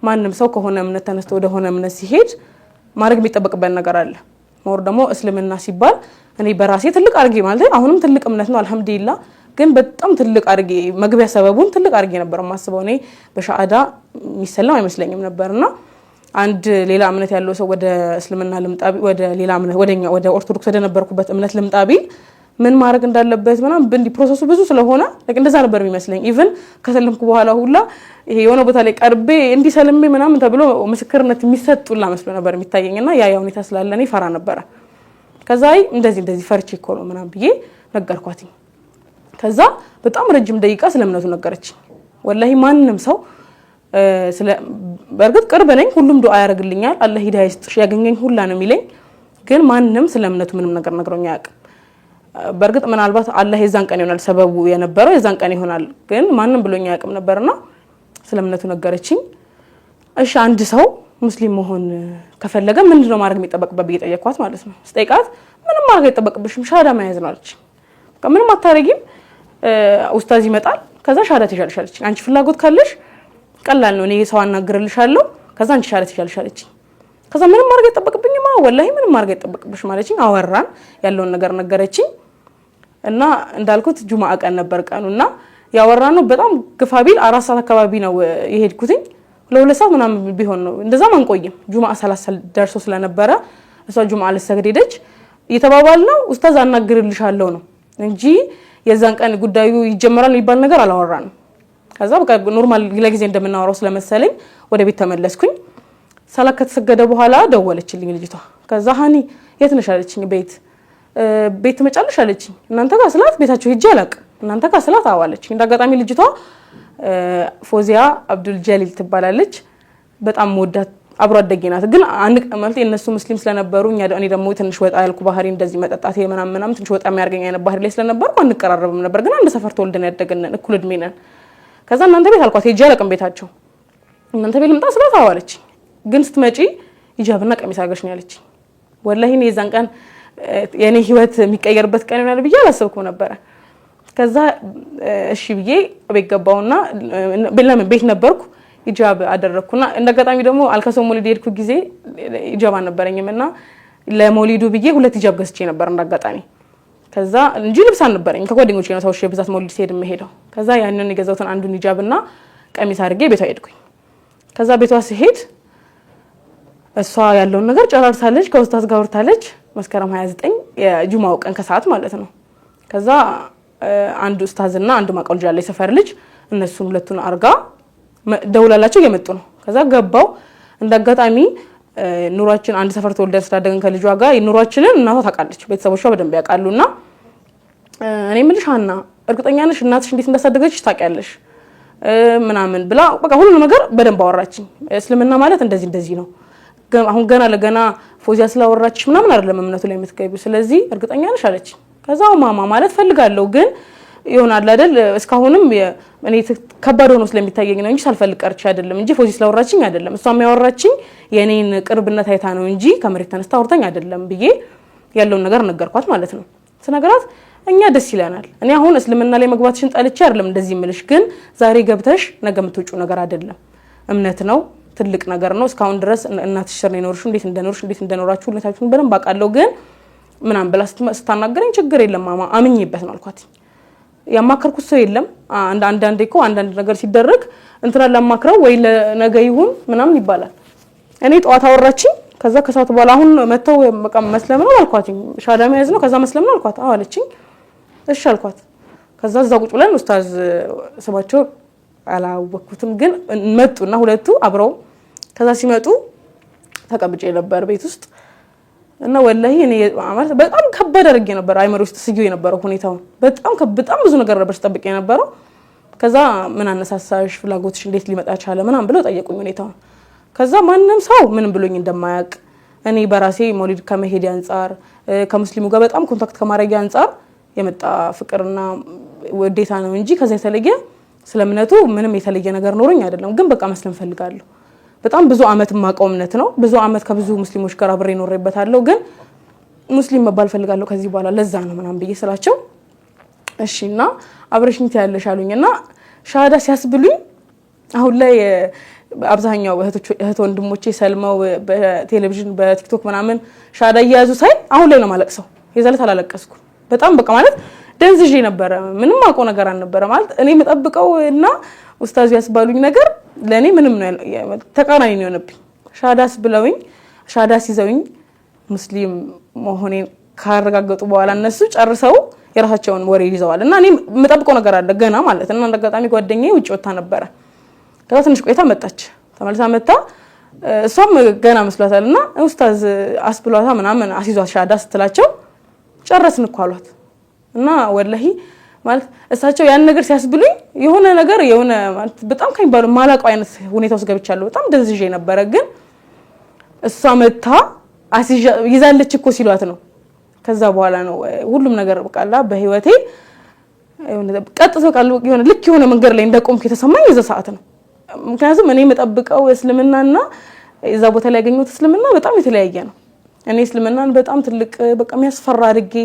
ማንንም ሰው ከሆነ እምነት ተነስቶ ወደ ሆነ እምነት ሲሄድ ማድረግ የሚጠበቅበት ነገር አለ ሞር ደግሞ እስልምና ሲባል እኔ በራሴ ትልቅ አርጌ ማለት አሁንም ትልቅ እምነት ነው አልহামዱሊላህ ግን በጣም ትልቅ አርጌ መግቢያ ሰበቡን ትልቅ አርጌ ነበር ማስበው እኔ በሻአዳ የሚሰለም አይመስለኝም ነበርና አንድ ሌላ እምነት ያለው ሰው ወደ እስልምና ልምጣቢ ወደ ሌላ እምነት ወደ ኦርቶዶክስ ወደ ነበርኩበት እምነት ልምጣቢ ምን ማድረግ እንዳለበት ምናምን በእንዲ ፕሮሰሱ ብዙ ስለሆነ ለክ እንደዛ ነበር የሚመስለኝ ኢቭን ከሰለምኩ በኋላ ሁላ ይሄ የሆነ ቦታ ላይ ቀርቤ እንዲ ሰለምሜ ምናምን ተብሎ ምስክርነት የሚሰጡላ መስሎ ነበር የሚታየኝና ያ ሁኔታ ስላለኔ ፈራ ነበር ከዛይ እንደዚህ ፈርቼ እኮ ነው ምናምን ብዬ ነገርኳትኝ ከዛ በጣም ረጅም ደቂቃ ስለምነቱ ነገረች ወላሂ ማንንም ሰው በርግጥ ቅርብ ነኝ ሁሉም ዱአ ያደርግልኛል አላህ ሂዳያ ይስጥሽ ያገኘኝ ሁላ ነው የሚለኝ ግን ማንንም ስለምነቱ ምንም ነገር ነግሮኝ አያውቅም በርግጥ ምናልባት አላህ የዛን ቀን ይሆናል ሰበቡ የነበረው የዛን ቀን ይሆናል ግን ማንንም ብሎኝ አያውቅም ነበርና ስለምነቱ ነገረችኝ እሺ አንድ ሰው ሙስሊም መሆን ከፈለገ ምንድነው ማድረግ የሚጠበቅበት በየጠየኳት ማለት ነው ስጠይቃት ምንም ማድረግ አይጠበቅብሽም ሻሃዳ መያዝ ነው አለች በቃ ምንም አታረጊም ኡስታዝ ይመጣል ከዛ ሻሃዳ ትይዣለሽ አንቺ ፍላጎት ካለሽ ቀላል ነው እኔ ሰው አናግርልሻለሁ ከዛ አንቺ ሻሃዳ ትይዣለሽ ከዛ ምንም ማድረግ አይጠበቅብኝማ ወላሂ ምንም ማድረግ አይጠበቅብሽ ማለችኝ አወራን ያለውን ነገር ነገረችኝ እና እንዳልኩት ጁማአ ቀን ነበር ቀኑና ያወራነው በጣም ግፋቢል 4 ሰዓት አካባቢ ነው የሄድኩትኝ ለ2 ሰዓት ምናምን ቢሆን ነው እንደዛም አንቆይም ጁማዓ ሰላሳ ደርሶ ስለነበረ እሷ ጁማዓ ለሰግድ ሄደች የተባባልነው ኡስታዝ አናግርልሻለሁ ነው እንጂ የዛን ቀን ጉዳዩ ይጀምራል የሚባል ነገር አላወራንም ከዛ በቃ ኖርማል ለጊዜ እንደምናወራው ስለመሰለኝ ወደ ቤት ተመለስኩኝ ሰላት ከተሰገደ በኋላ ደወለችልኝ ልጅቷ ከዛ ሃኒ የት ነሽ አለችኝ ቤት መጫለሽ አለችኝ እናንተ ጋር ስላት ቤታቸው ሄጄ አላቅ እናንተ ጋር ስላት አዋለችኝ እንዳጋጣሚ ልጅቷ ፎዚያ አብዱል ጀሊል ትባላለች በጣም ወዳት አብሮ አደገናት ግን አንድ ማለት የነሱ ሙስሊም ስለነበሩ እኔ ደግሞ ትንሽ ወጣ ያልኩ ባህሪ እንደዚህ መጠጣት የምናምናም ትንሽ ወጣ የሚያርገኝ አይነት ባህሪ ላይ ስለነበርኩ አንቀራረብም ነበር ግን አንድ ሰፈር ተወልደን ያደገነን እኩል እድሜ ነን ከዛ እናንተ ቤት አልኳት ሄጄ አላቅም ቤታቸው እናንተ ቤት ልምጣ ስላት አዋለችኝ ግን ስትመጪ ሂጃብና ቀሚስ አድርገሽ ነው ያለችኝ ወላሂ እኔ የዛን ቀን የኔ ህይወት የሚቀየርበት ቀን ይሆናል ብዬ አላሰብኩም ነበር ከዛ እሺ ብዬ ቤት ገባውና ለምን ቤት ነበርኩ ሂጃብ አደረኩና እንደጋጣሚ ደግሞ አልከሶ ሞሊድ ሄድኩ ጊዜ ሂጃብ አልነበረኝምና ለሞሊዱ ብዬ 2 ሂጃብ ገዝቼ ነበር እንደጋጣሚ ከዛ እንጂ ልብስ አልነበረኝ ከጓደኞቼ ነው ሰውሽ በዛት ሞሊድ ሲሄድ መሄደው ከዛ ያንን የገዛውትን አንዱን ሂጃብና ቀሚስ አድርጌ ቤቷ ሄድኩኝ ከዛ ቤቷ ሲሄድ እሷ ያለውን ነገር ጨራርሳለች ከኡስታዝ ጋር ወርታለች መስከረም 29 የጁማው ቀን ከሰዓት ማለት ነው ከዛ አንዱ ኡስታዝና አንዱ ማቀል ጃለ ሰፈር ልጅ እነሱን ሁለቱን አርጋ ደውላላቸው እየመጡ ነው ከዛ ገባው እንደጋጣሚ ኑሯችን አንድ ሰፈር ተወልደን ስላደገን ከልጇ ጋር ኑሯችንን እናቷ ታውቃለች ቤተሰቦቿ በደንብ ያውቃሉና እኔ ምልሻና እርግጠኛ ነሽ እናትሽ እንዴት እንዳሳደገች ታውቂያለሽ ምናምን ብላ በቃ ሁሉ ነገር በደንብ አወራችኝ እስልምና ማለት እንደዚህ ነው አሁን ገና ለገና ፎዚያ ስላወራች ምናምን አይደለም እምነቱ ላይ የምትገቢው ስለዚህ እርግጠኛ ነሽ አለች ከዛው ማማ ማለት ፈልጋለሁ ግን ይሆናል አይደል እስካሁንም እኔ ከባድ ሆኖ ስለሚታየኝ ነው እንጂ ሳልፈልግ ቀርቼ አይደለም እንጂ ፎዚ ስላወራችኝ አይደለም እሷም ያወራችኝ የኔን ቅርብነት አይታ ነው እንጂ ከመሬት ተነስታ አውርታኝ አይደለም ብዬ ያለውን ነገር ነገርኳት ማለት ነው ስነግራት እኛ ደስ ይለናል እኔ አሁን እስልምና ላይ መግባትሽን ጠልቼ አይደለም እንደዚህ ምልሽ ግን ዛሬ ገብተሽ ነገ የምትወጪው ነገር አይደለም እምነት ነው ትልቅ ነገር ነው እስካሁን ድረስ እናትሽ ስር ነው የኖርሽው እንዴት እንደኖራችሁ ሁለታችሁን በደንብ አውቃለሁ ግን ምናምን ብላ ስታናገረኝ ችግር የለም ማማ አምኜበት ነው አልኳት ያማከርኩት ሰው የለም አንዳንዴ እኮ አንዳንድ ነገር ሲደረግ እንትና ለማክረው ወይ ለነገ ይሁን ምናምን ይባላል እኔ ጧት አወራችኝ ከዛ ከሰዓት በኋላ አሁን መተው በቃ መስለም ነው አልኳት ሻዳ መያዝ ነው ከዛ መስለም ነው አልኳት አለችኝ እሺ አልኳት ከዛ እዛው ቁጭ ብለን ኡስታዝ ስማቸው አላወኩትም ግን መጡና ሁለቱ አብረው ከዛ ሲመጡ ተቀብጬ ነበር ቤት ውስጥ እና ወላሂ እኔ ማለት በጣም ከበደ አድርጌ ነበር አይመር ውስጥ ስዩ የነበረው ሁኔታው በጣም ብዙ ነገር ነበር ተጠብቄ የነበረው ከዛ ምን አነሳሳሽ ፍላጎትሽ እንዴት ሊመጣ ቻለ ምናምን ብለው ጠየቁኝ ሁኔታው ከዛ ማንንም ሰው ምንም ብሎኝ እንደማያውቅ እኔ በራሴ ሞሊድ ከመሄድ አንፃር ከሙስሊሙ ጋር በጣም ኮንታክት ከማድረግ አንፃር የመጣ ፍቅርና ወዴታ ነው እንጂ ከዛ የተለየ ስለምነቱ ምንም የተለየ ነገር ኖርኝ አይደለም ግን በቃ መስለም ፈልጋለሁ በጣም ብዙ አመት ማቆምነት ነው ብዙ አመት ከብዙ ሙስሊሞች ጋር አብሬ ኖርበታለሁ ግን ሙስሊም መባል ፈልጋለሁ ከዚህ በኋላ ለዛ ነው ምናምን ብዬ ስላቸው እሺና አብረሽኝ ያለሽ አሉኝና ሻሃዳ ሲያስብሉኝ አሁን ላይ አብዛኛው እህት ወንድሞቼ ሰልመው በቴሌቪዥን በቲክቶክ ምናምን ሻሃዳ እያያዙ ሳይ አሁን ላይ ነው ማለቅሰው የዛለት አላለቀስኩ በጣም በቃ ማለት ደንዝጄ ነበር ምንም አቆ ነገር አልነበረ ማለት እኔ መጠብቀው እና ኡስታዝ ያስባሉኝ ነገር ለኔ ምንም ነው ተቃራኒ ነው የሆነብኝ ሻሃዳስ ብለውኝ ሻሃዳስ ይዘውኝ ሙስሊም መሆኔን ካረጋገጡ በኋላ እነሱ ጨርሰው የራሳቸውን ወሬ ይዘዋል እና እኔ መጠብቀው ነገር አለ ገና ማለት እና እንደጋጣሚ ጓደኛዬ ውጭ ወጣ ነበር ከዛ ትንሽ ቆይታ መጣች ተመልሳ መጣ እሷም ገና መስሏታልና ኡስታዝ አስብሏታ ምናምን አሲዟት ሻሃዳ ስትላቸው ጨረስን እኮ አሏት እና ወላሂ ማለት እሳቸው ያን ነገር ሲያስብሉኝ የሆነ ነገር የሆነ ማለት በጣም ከሚባሉ ማላቀው አይነት ሁኔታው ገብቻለሁ በጣም ደንዝጄ ነበር ግን እሷ መታ ይዛለች እኮ ሲሏት ነው ከዛ በኋላ ነው ሁሉም ነገር በቃላ በህይወቴ ቀጥቶ ቃል የሆነ ልክ የሆነ መንገድ ላይ እንደቆምኩ የተሰማኝ የዛ ሰዓት ነው ምክንያቱም እኔ መጠብቀው እስልምናና እዛ ቦታ ላይ ያገኙት እስልምና በጣም የተለያየ ነው እኔ እስልምናን በጣም ትልቅ በቃ የሚያስፈራ አድርጌ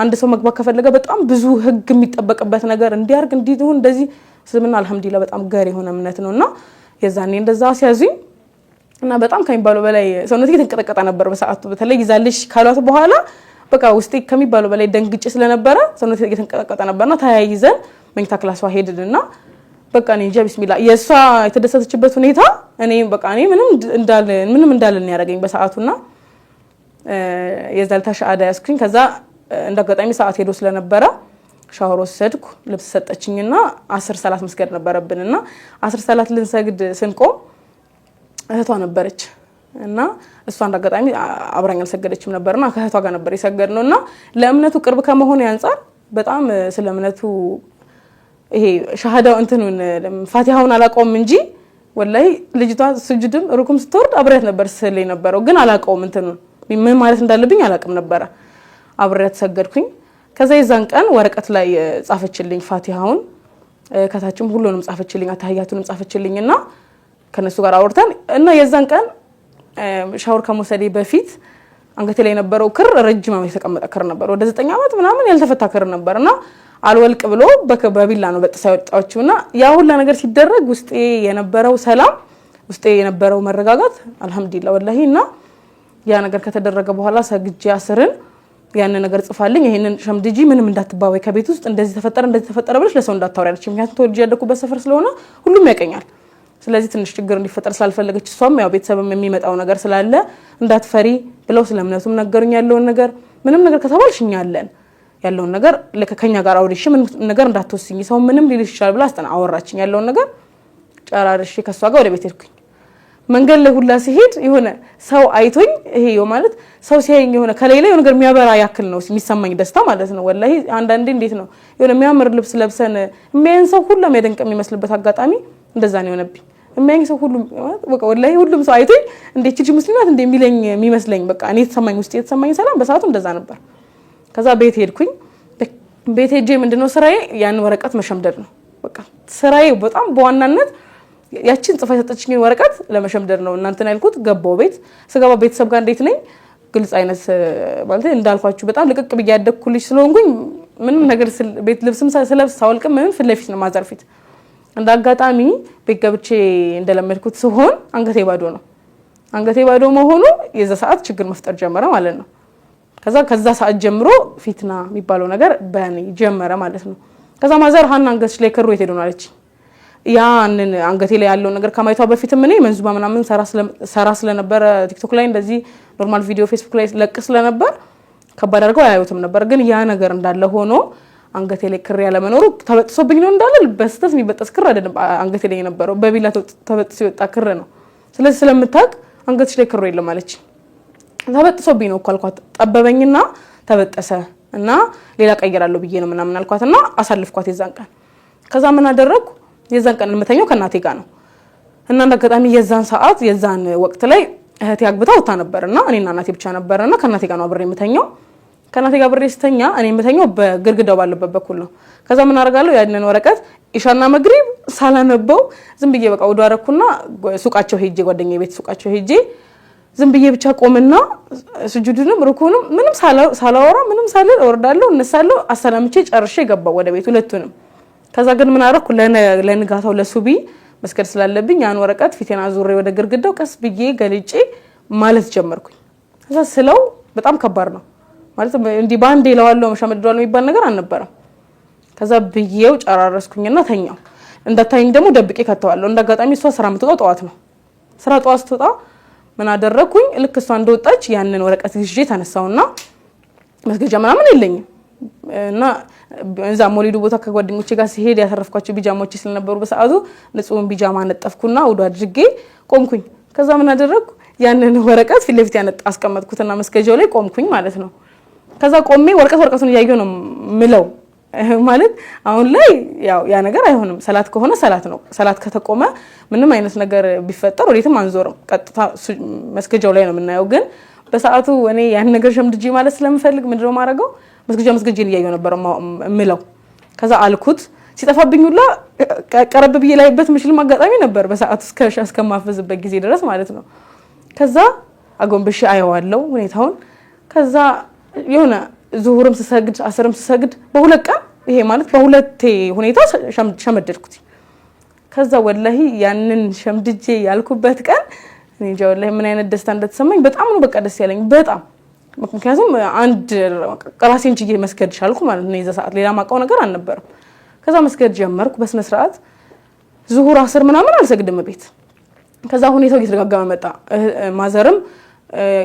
አንድ ሰው መግባት ከፈለገ በጣም ብዙ ህግ የሚጠበቅበት ነገር እንዲያርግ እንዲሆን እንደዚህ እስልምና አልহামዱሊላህ በጣም ገር የሆነ እምነት ነውና የዛኔ እንደዛ ሲያዙኝ እና በጣም ከሚባለው በላይ ሰውነቴ ተንቀጠቀጠ ነበር በሰዓቱ በተለይ ይዛልሽ ካሏት በኋላ በቃ ውስጤ ከሚባለው በላይ ደንግጬ ስለነበረ ሰውነቴ ተንቀጠቀጠ ነበርና ተያይዘን መኝታ ክላሷ ሄድንና በቃ እኔ እንጃ ቢስሚላ የሷ የተደሰተችበት ሁኔታ እኔ በቃ እኔ ምንም እንዳልን ያደረገኝ በሰዓቱና የዛልታ ሻአዳ ያስኩኝ ከዛ እንደገጣሚ ሰዓት ሄዶ ስለነበረ ሻወር ወሰድኩ ልብስ ሰጠችኝና 10 ሰላት መስገድ ነበረብንና 10 ሰላት ልንሰግድ ስንቆም እህቷ ነበረች እና እሷ እንደገጣሚ አብራኝ አልሰገደችም ነበርና ከእህቷ ጋር ነበር የሰገድነውና ለእምነቱ ቅርብ ከመሆኑ ያንፃር በጣም ስለ እምነቱ ይሄ ሻሃዳው እንትኑን ፋቲሃውን አላቀውም እንጂ ወላሂ ልጅቷ ስጁድም ሩኩም ስትወርድ አብሬያት ነበር ስለይ ነበረው ግን አላቀውም እንትኑን ምን ማለት እንዳለብኝ አላቀም ነበር አብሬያት ሰገድኩኝ ከዛ የዛን ቀን ወረቀት ላይ ጻፈችልኝ ፋቲሃውን ከታችም ሁሉንም ጻፈችልኝ አታህያቱንም ጻፈችልኝና ከነሱ ጋር አወርተን እና የዛን ቀን ሻወር ከመውሰዴ በፊት አንገቴ ላይ የነበረው ክር ረጅም አመት የተቀመጠ ክር ነበር ወደ 9 አመት ምናምን ያልተፈታ ክር ነበርና አልወልቅ ብሎ በቢላ ነው በጥሳ ያወጣችውና ያ ሁሉ ነገር ሲደረግ ውስጤ የነበረው ሰላም ውስጤ የነበረው መረጋጋት አልহামዱሊላህ ወላሂና ያ ነገር ከተደረገ በኋላ ሰግጄ አስርን ያን ነገር ጽፋልኝ ይሄንን ሸምድጂ ምንም እንዳትባወይ ከቤት ውስጥ እንደዚህ ተፈጠረ ብለሽ ለሰው እንዳታወሪያለች ምክንያቱም ተወልጄ ያደኩበት ሰፈር ስለሆነ ሁሉም ያቀኛል ስለዚህ ትንሽ ችግር እንዲፈጠር ስላልፈለገች እሷም ያው ቤተሰብም የሚመጣው ነገር ስላለ እንዳትፈሪ ብለው ስለምነቱም ነገሩኝ ያለውን ነገር ምንም ነገር ከተባልሽኛ አለን ያለውን ነገር ለከኛ ጋር አውሪሽ ምን ነገር እንዳትወስኝ ሰው ምንም ሊልሽ ይችላል ብላ አስተና አወራችኝ ያለውን ነገር ጨራርሽ ከሷ ጋር ወደ ቤት ሄድኩኝ መንገድ ላይ ሁላ ሲሄድ የሆነ ሰው አይቶኝ ይሄ ማለት ሰው ሲያየኝ የሆነ ከሌላ የሆነ ነገር የሚያበራ ያክል ነው የሚሰማኝ ደስታ ማለት ነው ወላሂ አንዳንዴ እንዴት ነው የሆነ የሚያምር ልብስ ለብሰን የሚያየን ሰው ሁሉ የሚያደንቅ የሚመስልበት አጋጣሚ እንደዛ ነው የሆነብኝ የሚያየኝ ሰው ሁሉ በቃ ወላሂ ሁሉም ሰው አይቶኝ እንዴት እቺ ሙስሊማት እንደሚለኝ የሚመስለኝ በቃ እኔ የተሰማኝ ሰላም በሰዓቱ እንደዛ ነበር ከዛ ቤት ሄድኩኝ ቤት ሄጄ ምንድነው ስራዬ ያን ወረቀት መሸምደድ ነው በቃ ስራዬ በጣም በዋናነት ያቺን ጽፋ የሰጠችኝ ወረቀት ለመሸምደድ ነው እናንተን ያልኩት ገባው ቤት ስገባ ቤተሰብ ጋር እንዴት ነኝ ግልጽ አይነት ማለት እንዳልኳችሁ በጣም ልቅቅ በያደኩልሽ ስለሆንኩኝ ምንም ነገር ቤት ልብስም ስለብስ ሳውልቅም ምንም ፍለፊት ነው ማዘርፊት እንዳጋጣሚ ቤት ገብቼ እንደለመድኩት ሲሆን አንገቴ ባዶ መሆኑ የዛ ሰዓት ችግር መፍጠር ጀመረ ማለት ነው ከዛ ሰዓት ጀምሮ ፊትና የሚባለው ነገር በእኔ ጀመረ ማለት ነው ከዛ ማዘር ሃና አንገትሽ ላይ ክሩ የት ሄዶናለች ያንን አንገቴ ላይ ያለው ነገር ከማይቷ በፊትም እኔ መንዙባ ምናምን ሰራ ስለነበረ ቲክቶክ ላይ እንደዚህ ኖርማል ቪዲዮ ፌስቡክ ላይ ለቅ ስለነበር ከባድ አድርገው አያዩትም ነበር ግን ያ ነገር እንዳለ ሆኖ አንገቴ ላይ ክር ያለ መኖሩ ተበጥሶብኝ ነው እንዳለ በስተት የሚበጠስ ክር አይደለም አንገቴ ላይ የነበረው በቢላ ተበጥሶ የወጣ ክር ነው ስለዚህ ስለምታቅ አንገትሽ ላይ ክሩ የለም አለች ተበጥሶብኝ ነው አልኳት ጠበበኝና ተበጠሰ እና ሌላ ቀይራለሁ ብዬ ነው ምናምን አልኳትና አሳልፍኳት የዛን ቀን ከዛ ምን አደረኩ የዛን ቀን ለምተኛው ከናቴ ጋር ነው እና እንደገጣሚ የዛን ሰዓት የዛን ወቅት ላይ እህቴ አግብታ ወጣ ነበርና እኔና እናቴ ብቻ ነበርና ከናቴ ጋር ነው አብሬ የምተኛው ከናቴ ጋር አብሬ ስተኛ እኔ የምተኛው በግርግዳው ባለበት በኩል ነው ከዛ ምን አደርጋለሁ ያንን ወረቀት ኢሻና መግሪብ ሳላነበው ዝም ብዬ በቃ ወደ አረኩና ሱቃቸው ሄጄ ጓደኛዬ ቤት ሱቃቸው ሄጄ ዝም ብዬ ብቻ ቆምና ስጁድንም ሩኩንም ምንም ሳላወራ ምንም ሳልል ወርዳለሁ እነሳለሁ አሰላምቼ ጨርሼ ገባው ወደ ቤት ሁለቱንም ከዛ ግን ምን አደረኩ ለንጋታው ለሱቢ መስገድ ስላለብኝ ያን ወረቀት ፊቴና ዙሬ ወደ ግርግዳው ቀስ ብዬ ገልጬ ማለት ጀመርኩኝ ከዛ ስለው በጣም ከባድ ነው ማለት እንዲ ባንዴ ለዋለው መሻመድዷል የሚባል ነገር አልነበረም ከዛ ብዬው ጨራረስኩኝና ተኛው እንደታየኝ ደግሞ ደብቄ ከተዋለሁ እንደጋጣሚ እሷ ስራ የምትወጣው ጠዋት ነው ስራ ጠዋት ስትወጣ ምን አደረኩኝ ልክ እሷ እንደወጣች ያንን ወረቀት ይዤ ተነሳውና መስገጃ ምናምን የለኝም እና እዛ ሞሊዱ ቦታ ከጓደኞቼ ጋር ሲሄድ ያተረፍኳቸው ቢጃማዎች ስለነበሩ በሰዓቱ ንጹህ ቢጃማ ነጠፍኩና ወደ አድርጌ ቆምኩኝ ከዛ ምን አደረኩ ያንን ወረቀት ፊት ለፊት አስቀመጥኩትና መስገጃው ላይ ቆምኩኝ ማለት ነው ከዛ ቆሜ ወረቀቱን ያየው ነው ምለው ማለት አሁን ላይ ያ ነገር አይሆንም ሰላት ከሆነ ሰላት ነው ሰላት ከተቆመ ምንም አይነት ነገር ቢፈጠር ወዴትም አንዞርም ቀጥታ መስገጃው ላይ ነው የምናየው ግን በሰዓቱ እኔ ያን ነገር ሸምድጂ ማለት ስለምፈልግ ምንድነው ማረጋው መስገጃን ያየው ነበር ምለው ከዛ አልኩት ሲጠፋብኝ ሁላ ቀረብ ብዬ ላይበት ምሽል ማጋጣሚ ነበር በሰዓቱ እስከማፈዝበት ጊዜ ድረስ ማለት ነው ከዛ አጎንብሽ አየዋለሁ ሁኔታውን ከዛ የሆነ ዙሁርም ስሰግድ አስርም ስሰግድ በሁለት ቀን ይሄ ማለት በሁለቴ ሁኔታ ሸመደድኩት ከዛ ወላሂ ያንን ሸምድጄ ያልኩበት ቀን እኔ ወላሂ ምን አይነት ደስታ እንደተሰማኝ በጣም ነው በቃ ደስ ያለኝ በጣም ምክንያቱም አንድ ራሴን ችዬ መስገድ ቻልኩ ማለት ነው የዛ ሰዓት ሌላ ማቀው ነገር አልነበረም ከዛ መስገድ ጀመርኩ በስነ ስርዓት ዙሁር አስር ምናምን አልሰግድም ቤት ከዛ ሁኔታው እየተደጋገመ መጣ ማዘርም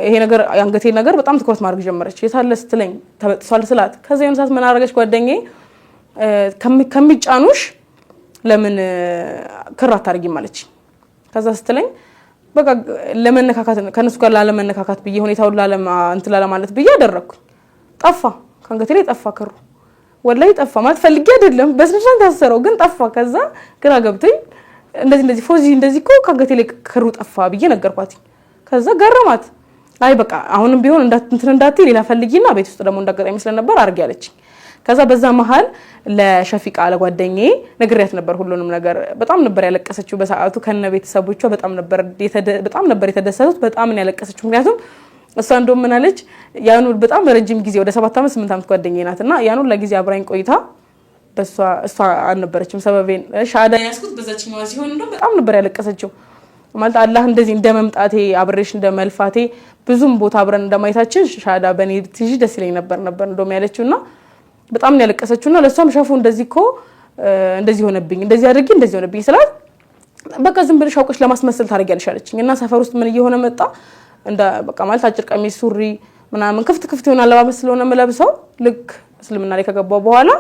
ይሄ ነገር ያንገቴ ነገር በጣም ትኩረት ማድረግ ጀመረች የታለ ስትለኝ ተበጥሷል ስላት ከዛ የሆነ ሰዓት ምን አደረገች ጓደኛዬ ከሚጫኑሽ ለምን ክር አታርጊም አለች ከዛ ስትለኝ በቃ ለመነካካት ከነሱ ጋር ላለመነካካት ብዬ ሁኔታውን እንትላላ ማለት ብዬ አደረኩኝ ጠፋ ካንገቴ ላይ ጠፋ ክሩ ወላይ ጠፋ ማለት ፈልጌ አይደለም በስንት ታሰረው ግን ጠፋ ከዛ ግራ ገብቶኝ እንደዚህ ፎዚ እንደዚህ እኮ ካንገቴ ላይ ክሩ ጠፋ ብዬ ነገርኳት ከዛ ገረማት አይ በቃ አሁንም ቢሆን እንዳትይ ሌላ ፈልጊና ቤት ውስጥ ደግሞ እንዳጋጣሚ ስለነበር አርግ ያለች ከዛ በዛ መሃል ለሸፊቃ ለጓደኛዬ ነግሬያት ነበር ሁሉንም ነገር በጣም ነበር ያለቀሰችው በሰዓቱ ከነ ቤተሰቦቿ በጣም ነበር የተደሰቱት በጣም ነው ያለቀሰችው ምክንያቱም እሷ እንደው ምን አለች ያኑ በጣም ረጅም ጊዜ ወደ 7 አመት 8 አመት ጓደኛዬ ናትና ያኑ ለጊዜ አብራኝ ቆይታ እሷ አልነበረችም ሰበቤን ሻዳ ያስኩት በዛችኛው ሲሆን እንደው በጣም ነበር ያለቀሰችው ማለት አላህ እንደዚህ እንደመምጣቴ አብሬሽ እንደመልፋቴ ብዙም ቦታ አብረን እንደማይታችን ሻዳ በኔ ትጂ ደስ ይለኝ ነበር እንደውም ያለችውና በጣም ነው ያለቀሰችውና ለሷም ሻፉ እንደዚህኮ እንደዚህ ሆነብኝ ስላት በቃ ዝም ብለሽ አውቀሽ ለማስመሰል ታረጋለሽ አለችኝና ሰፈር ውስጥ ምን እየሆነ መጣ እንደ በቃ ማለት አጭር ቀሚስ ሱሪ ምናምን ክፍት ይሆናል አለባበስ ስለሆነ መለብሰው ልክ እስልምና ላይ ከገባው በኋላ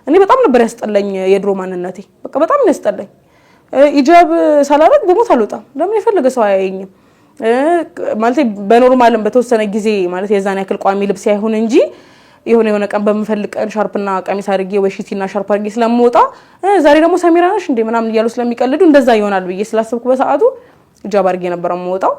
እኔ በጣም ነበር ያስጠላኝ የድሮ ማንነቴ በቃ በጣም ነው ያስጠላኝ ኢጃብ ሳላረግ በሞት አልወጣም ለምን የፈለገ ሰው አያየኝም ማለት በኖርማልም በተወሰነ ጊዜ ማለት የዛን ያክል ቋሚ ልብስ አይሆን እንጂ የሆነ ቀን በመፈልቅ ሻርፕና ቀሚስ አድርጌ ወሽቲና ሻርፕ አድርጌ ስለምወጣ ዛሬ ደግሞ ሰሚራ ነሽ እንዴ ምናምን ይያሉ ስለሚቀልዱ እንደዛ ይሆናል ብዬ ስላሰብኩ በሰዓቱ ኢጃብ አድርጌ ነበር የምወጣው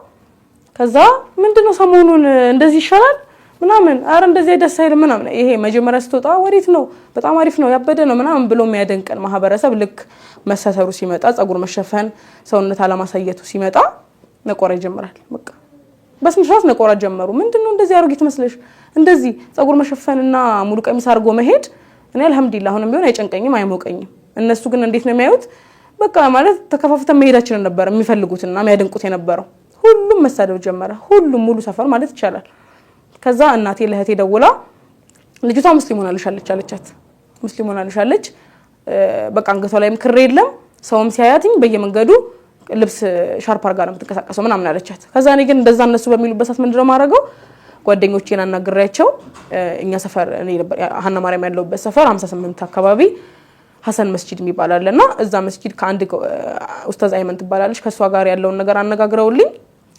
ከዛ ምንድነው ሰሞኑን እንደዚህ ይሻላል ምናምን አረ እንደዚህ ደስ አይልም ምናምን ይሄ መጀመሪያ ስትወጣ ወሪት ነው በጣም አሪፍ ነው ያበደ ነው ምናምን ብሎ የሚያደንቀን ማህበረሰብ ልክ መሰተሩ ሲመጣ ጸጉር መሸፈን ሰውነት አለማሳየቱ ሲመጣ ነቆራ ይጀምራል በቃ በስንት ነቆራ ጀመሩ ምንድነው እንደዚህ አሮጊት መስለሽ እንደዚህ ጸጉር መሸፈንና ሙሉ ቀሚስ አርጎ መሄድ እኔ አልহামዱሊላህ አሁንም ቢሆን አይጨንቀኝም አይሞቀኝም እነሱ ግን እንዴት ነው የሚያዩት በቃ ማለት ተከፋፍተን መሄዳችን ነበር የሚፈልጉትና የሚያደንቁት የነበረው ሁሉም መሳደብ ጀመረ ሁሉም ሙሉ ሰፈር ማለት ይቻላል ከዛ እናቴ ለህቴ ደውላ ልጅቷ ሙስሊም ሆናለች አለቻት ሙስሊም ሆናለች በቃ አንገቷ ላይም ክር የለም ሰውም ሲያያትኝ በየመንገዱ ልብስ ሻርፕ አርጋ ነው የምትንቀሳቀሰው ምናምን አለቻት ከዛ እኔ ግን እንደዛ እነሱ በሚሉበት ሰዓት ምንድነው ማረገው ጓደኞቼን አናግሬያቸው እኛ ሰፈር እኔ ሀና ማርያም ያለውበት ሰፈር 58 አካባቢ ሐሰን መስጂድ የሚባላልና እዛ መስጂድ ከአንድ ኡስታዝ አይመን ትባላለች ከሷ ጋር ያለውን ነገር አነጋግረውልኝ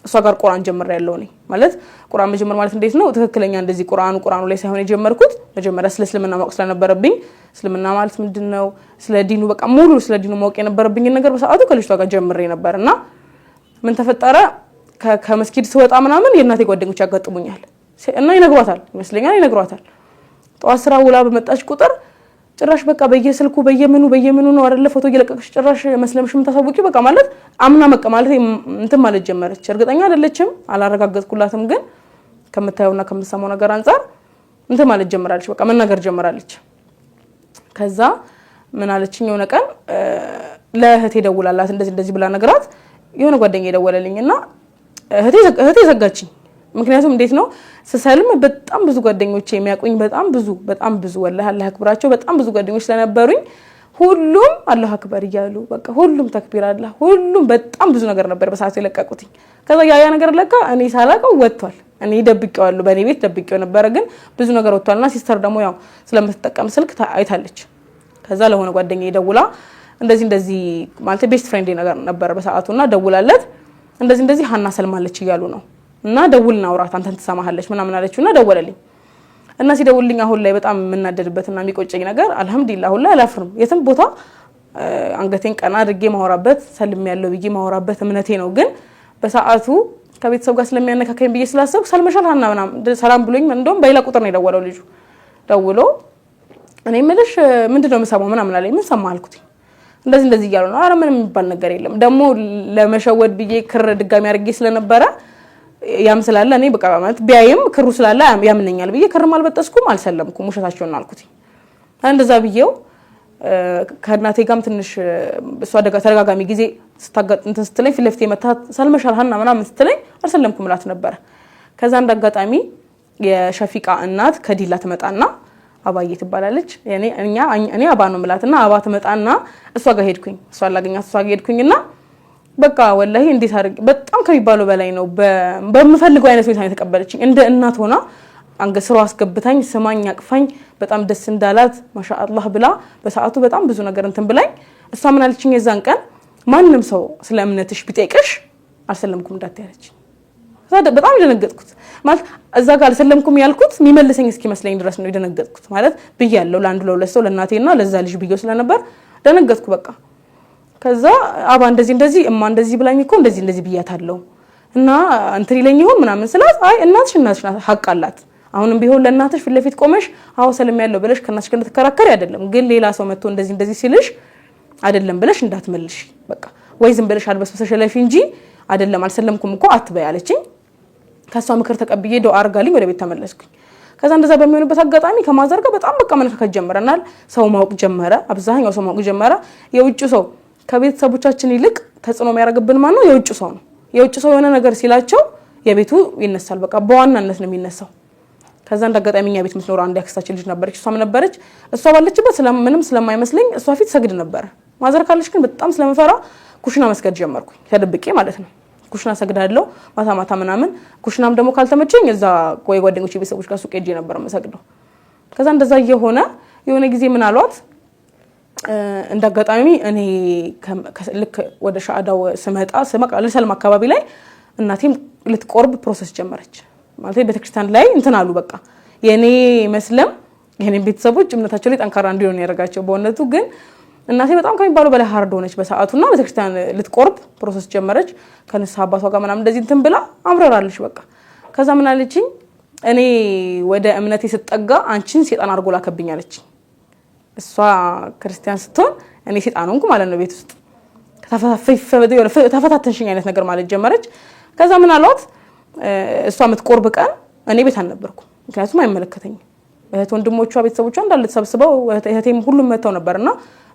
እሷ ጋር ቁርአን ጀምሬ ያለው ነኝ ማለት ቁርአን መጀመር ማለት እንዴት ነው ትክክለኛ እንደዚህ ቁርአኑ ላይ ሳይሆን የጀመርኩት መጀመሪያ ስለ እስልምና ማወቅ ስለነበረብኝ እስልምና ማለት ምንድነው ስለ ዲኑ በቃ ሙሉ ስለ ዲኑ ማወቅ የነበረብኝ ነገር በሰዓቱ ከልጅቷ ጋር ጀምሬ ነበርና ምን ተፈጠረ ከመስጊድ ስወጣ ምናምን የእናቴ ጓደኞች ያጋጥሙኛል እና ይነግሯታል ጠዋት ስራ ውላ በመጣች ቁጥር ጭራሽ በቃ በየስልኩ በየምኑ ነው አይደለ ፎቶ እየለቀቀሽ ጭራሽ መስለምሽም ታሳውቂ በቃ ማለት አምና መቀ ማለት እንትን ማለት ጀመረች እርግጠኛ አይደለችም አላረጋግጥኩላትም ግን ከምታየውና ከምትሰማው ነገር አንፃር እንትን ማለት ጀመራለች በቃ መናገር ጀመራለች ከዛ ምን አለችኝ የሆነ ቀን ለእህቴ ደውላላት እንደዚህ ብላ ነገራት የሆነ ጓደኛዬ ደወለልኝና እህቴ ዘጋችኝ ምክንያቱም እንዴት ነው ሰሰልም በጣም ብዙ ጓደኞቼ የሚያቆኝ በጣም ብዙ ወላሂ አላህ አክብራቸው በጣም ብዙ ጓደኞች ስለነበሩኝ ሁሉም አላህ አክበር ይያሉ በቃ ሁሉም ተክቢር አላህ ሁሉም በጣም ብዙ ነገር ነበር በሰዓቱ የለቀቁት ከዛ ያ ነገር ለካ እኔ ሳላቀው ወጥቷል እኔ ደብቄዋለሁ በኔ ቤት ደብቄው ነበር ግን ብዙ ነገር ወጥቷልና ሲስተር ደግሞ ያው ስለምትጠቀም ስልክ አይታለች ከዛ ለሆነ ጓደኛዬ ደውላ እንደዚህ ማለት ቤስት ፍሬንድ ነገር ነበር በሰዓቱና ደውላለት እንደዚህ ሀና ሰልማለች ይያሉ ነው እና ደውልና አውራት አንተን ተሰማሃለች ምናምን አለችውና ደወለልኝ እና ሲደውልልኝ አሁን ላይ በጣም የምናደድበትና የሚቆጨኝ ነገር አልহামዱሊላህ አሁን ላይ አላፍርም የትም ቦታ አንገቴን ቀና አድርጌ ማወራበት ሰልም ያለው ብዬ ማወራበት እምነቴ ነው ግን በሰዓቱ ከቤተሰብ ጋር ስለሚያነካከኝ ብዬ ስላሰብኩ ሰልመሻል ሀና ምናምን ሰላም ብሎኝ እንደውም በሌላ ቁጥር ነው የደወለው ልጁ ደውሎ እኔ ምልሽ ምንድነው መሰማው ምናምን አለኝ ምን ሰማህ አልኩት እንደዚህ እያሉ ነው አረ ምንም የሚባል ነገር የለም ደግሞ ለመሸወድ ብዬ ክር ድጋሚ አድርጌ ስለነበረ ያም ስላለ እኔ በቃ ማለት ቢያይም ክሩ ስላለ ያምነኛል ብዬ ክርም አልበጠስኩም አልሰለምኩም ውሸታቸውን አልኩት እንደዛ ብዬው ከናቴ ጋርም ትንሽ እሷ ተደጋጋሚ ጊዜ እንትን ስትለኝ ፊት ለፊት መታ ሰልመሻል ሀና ምናምን ስትለኝ አልሰለምኩም እላት ነበር ከዛ እንዳጋጣሚ የሸፊቃ እናት ከዲላ ትመጣና አባዬ ትባላለች እኔ አባ ነው የምላትና አባ ትመጣና እሷ ጋር ሄድኩኝ እሷ ላገኛት እሷ ጋር ሄድኩኝና በቃ ወላሂ እንዴት አድርግ በጣም ከሚባለው በላይ ነው በመፈልገው አይነት ሁኔታ የተቀበለችኝ እንደ እናት ሆና አንገስሮ አስገብታኝ ስማኝ አቅፋኝ በጣም ደስ እንዳላት ማሻአላህ ብላ በሰዓቱ በጣም ብዙ ነገር እንትን ብላኝ እሷ ምን አለችኝ የዛን ቀን ማንንም ሰው ስለ እምነትሽ ቢጠይቅሽ አልሰለምኩም እንዳትያለች በጣም ደነገጥኩት ማለት እዛ ጋር አልሰለምኩም ያልኩት የሚመልሰኝ እስኪመስለኝ ድረስ ነው የደነገጥኩት ማለት ብያለሁ ለአንዱ ለሁለት ሰው ለእናቴና ለዛ ልጅ ብዬው ስለነበር ደነገጥኩ በቃ ከዛ አባ እንደዚህ እማ እንደዚህ ብላኝ እኮ እንደዚህ ብያታለሁ እና እንትን ይለኝ ይሁን ምናምን ስላት አይ እናትሽ ሐቅ አላት አሁንም ቢሆን ለእናትሽ ፊት ለፊት ቆመሽ አው ሰለም ያለው ብለሽ ከናትሽ ጋር ተከራከሪ አይደለም ግን ሌላ ሰው መጥቶ እንደዚህ ሲልሽ አይደለም ብለሽ እንዳትመልሽ በቃ ወይ ዝም ብለሽ አልበስበሰሽ ለፊ እንጂ አይደለም አልሰለምኩም እኮ አትበይ አለችኝ ከሷ ምክር ተቀብዬ ዱአ አርጋልኝ ወደ ቤት ተመለስኩኝ ከዛ እንደዛ በሚሆንበት አጋጣሚ ከማዘር ጋር በጣም በቃ መነካከት ጀመረናል ሰው ማወቅ ጀመረ አብዛኛው ሰው ማወቅ ጀመረ የውጭ ሰው ከቤተሰቦቻችን ይልቅ ተጽዕኖ የሚያደርግብን ማን ነው የውጭ ሰው ነው የውጭ ሰው የሆነ ነገር ሲላቸው የቤቱ ይነሳል በቃ በዋናነት ነው የሚነሳው ከዛ እንደአጋጣሚኛ ቤት መስኖር አንድ ያክስታችን ልጅ ነበረች እሷም ነበረች እሷ ባለችበት ምንም ስለማይመስለኝ እሷ ፊት ሰግድ ነበር ማዘር ካለች ግን በጣም ስለምፈራ ኩሽና መስገድ ጀመርኩኝ ተደብቄ ማለት ነው ኩሽና ሰግዳለሁ ማታ ምናምን ኩሽናም ደግሞ ካልተመቸኝ እዛ ቆይ ጓደኞቼ ቤተሰቦች ጋር ሱቅ ሄጄ ነበር መሰግደው ከዛ እንደዛ የሆነ ጊዜ ምን አሏት እንደአጋጣሚ እኔ ልክ ወደ ሻአዳው ስመጣ ለሰልም አካባቢ ላይ እናቴም ልትቆርብ ፕሮሰስ ጀመረች ማለት ቤተክርስቲያን ላይ እንትን አሉ በቃ የኔ መስለም የኔ ቤተሰቦች እምነታቸው ላይ ጠንካራ እንዲሆን ያደርጋቸው በእውነቱ ግን እናቴ በጣም ከሚባለው በላይ ሃርድ ሆነች በሰዓቱና ቤተክርስቲያን ልትቆርብ ፕሮሰስ ጀመረች ከነሳ አባቷ ጋር ምናምን እንደዚህ እንትን ብላ አምረራለች በቃ ከዛ ምን አለችኝ እኔ ወደ እምነቴ ስጠጋ አንቺን ሰይጣን አርጎ ላከብኛለች እሷ ክርስቲያን ስትሆን እኔ ሰይጣን ሆንኩ ማለት ነው ቤት ውስጥ ተፈታተንሽኝ አይነት ነገር ማለት ጀመረች ከዛ ምን አሏት እሷ የምትቆርብ ቀን እኔ ቤት አልነበርኩም ምክንያቱም አይመለከተኝም እህት ወንድሞቿ ቤተሰቦቿ እንዳለ ተሰብስበው እህቴም ሁሉም መተው ነበርና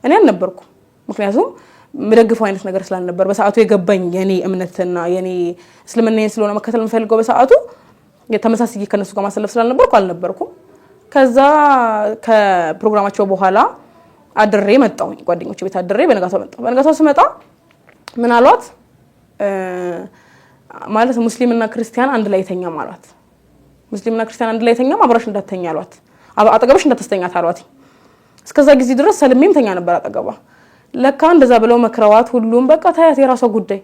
እኔ አልነበርኩም ምክንያቱም ምደግፈው አይነት ነገር ስላልነበር በሰዓቱ የገባኝ የኔ እምነትና የኔ እስልምናዬን ስለሆነ መከተል የምፈልገው በሰዓቱ የተመሳሳይ ከነሱ ጋር ማሰለፍ አልነበርኩም ከዛ ከፕሮግራማቸው በኋላ አድሬ መጣሁ ጓደኞቼ ቤት አድሬ በነጋታው ስመጣ ምን አሏት ማለት ሙስሊምና ክርስቲያን አንድ ላይ ተኛ ማለት ሙስሊምና ክርስቲያን አንድ ላይ ተኛ አብራሽ እንዳትተኛ አሏት አጠገብሽ እንዳትስተኛ ታሏት እስከዛ ጊዜ ድረስ ሰልሜም ተኛ ነበር አጠገቧ ለካ እንደዛ ብለው መክረዋት ሁሉም በቃ ታያት የራሷ ጉዳይ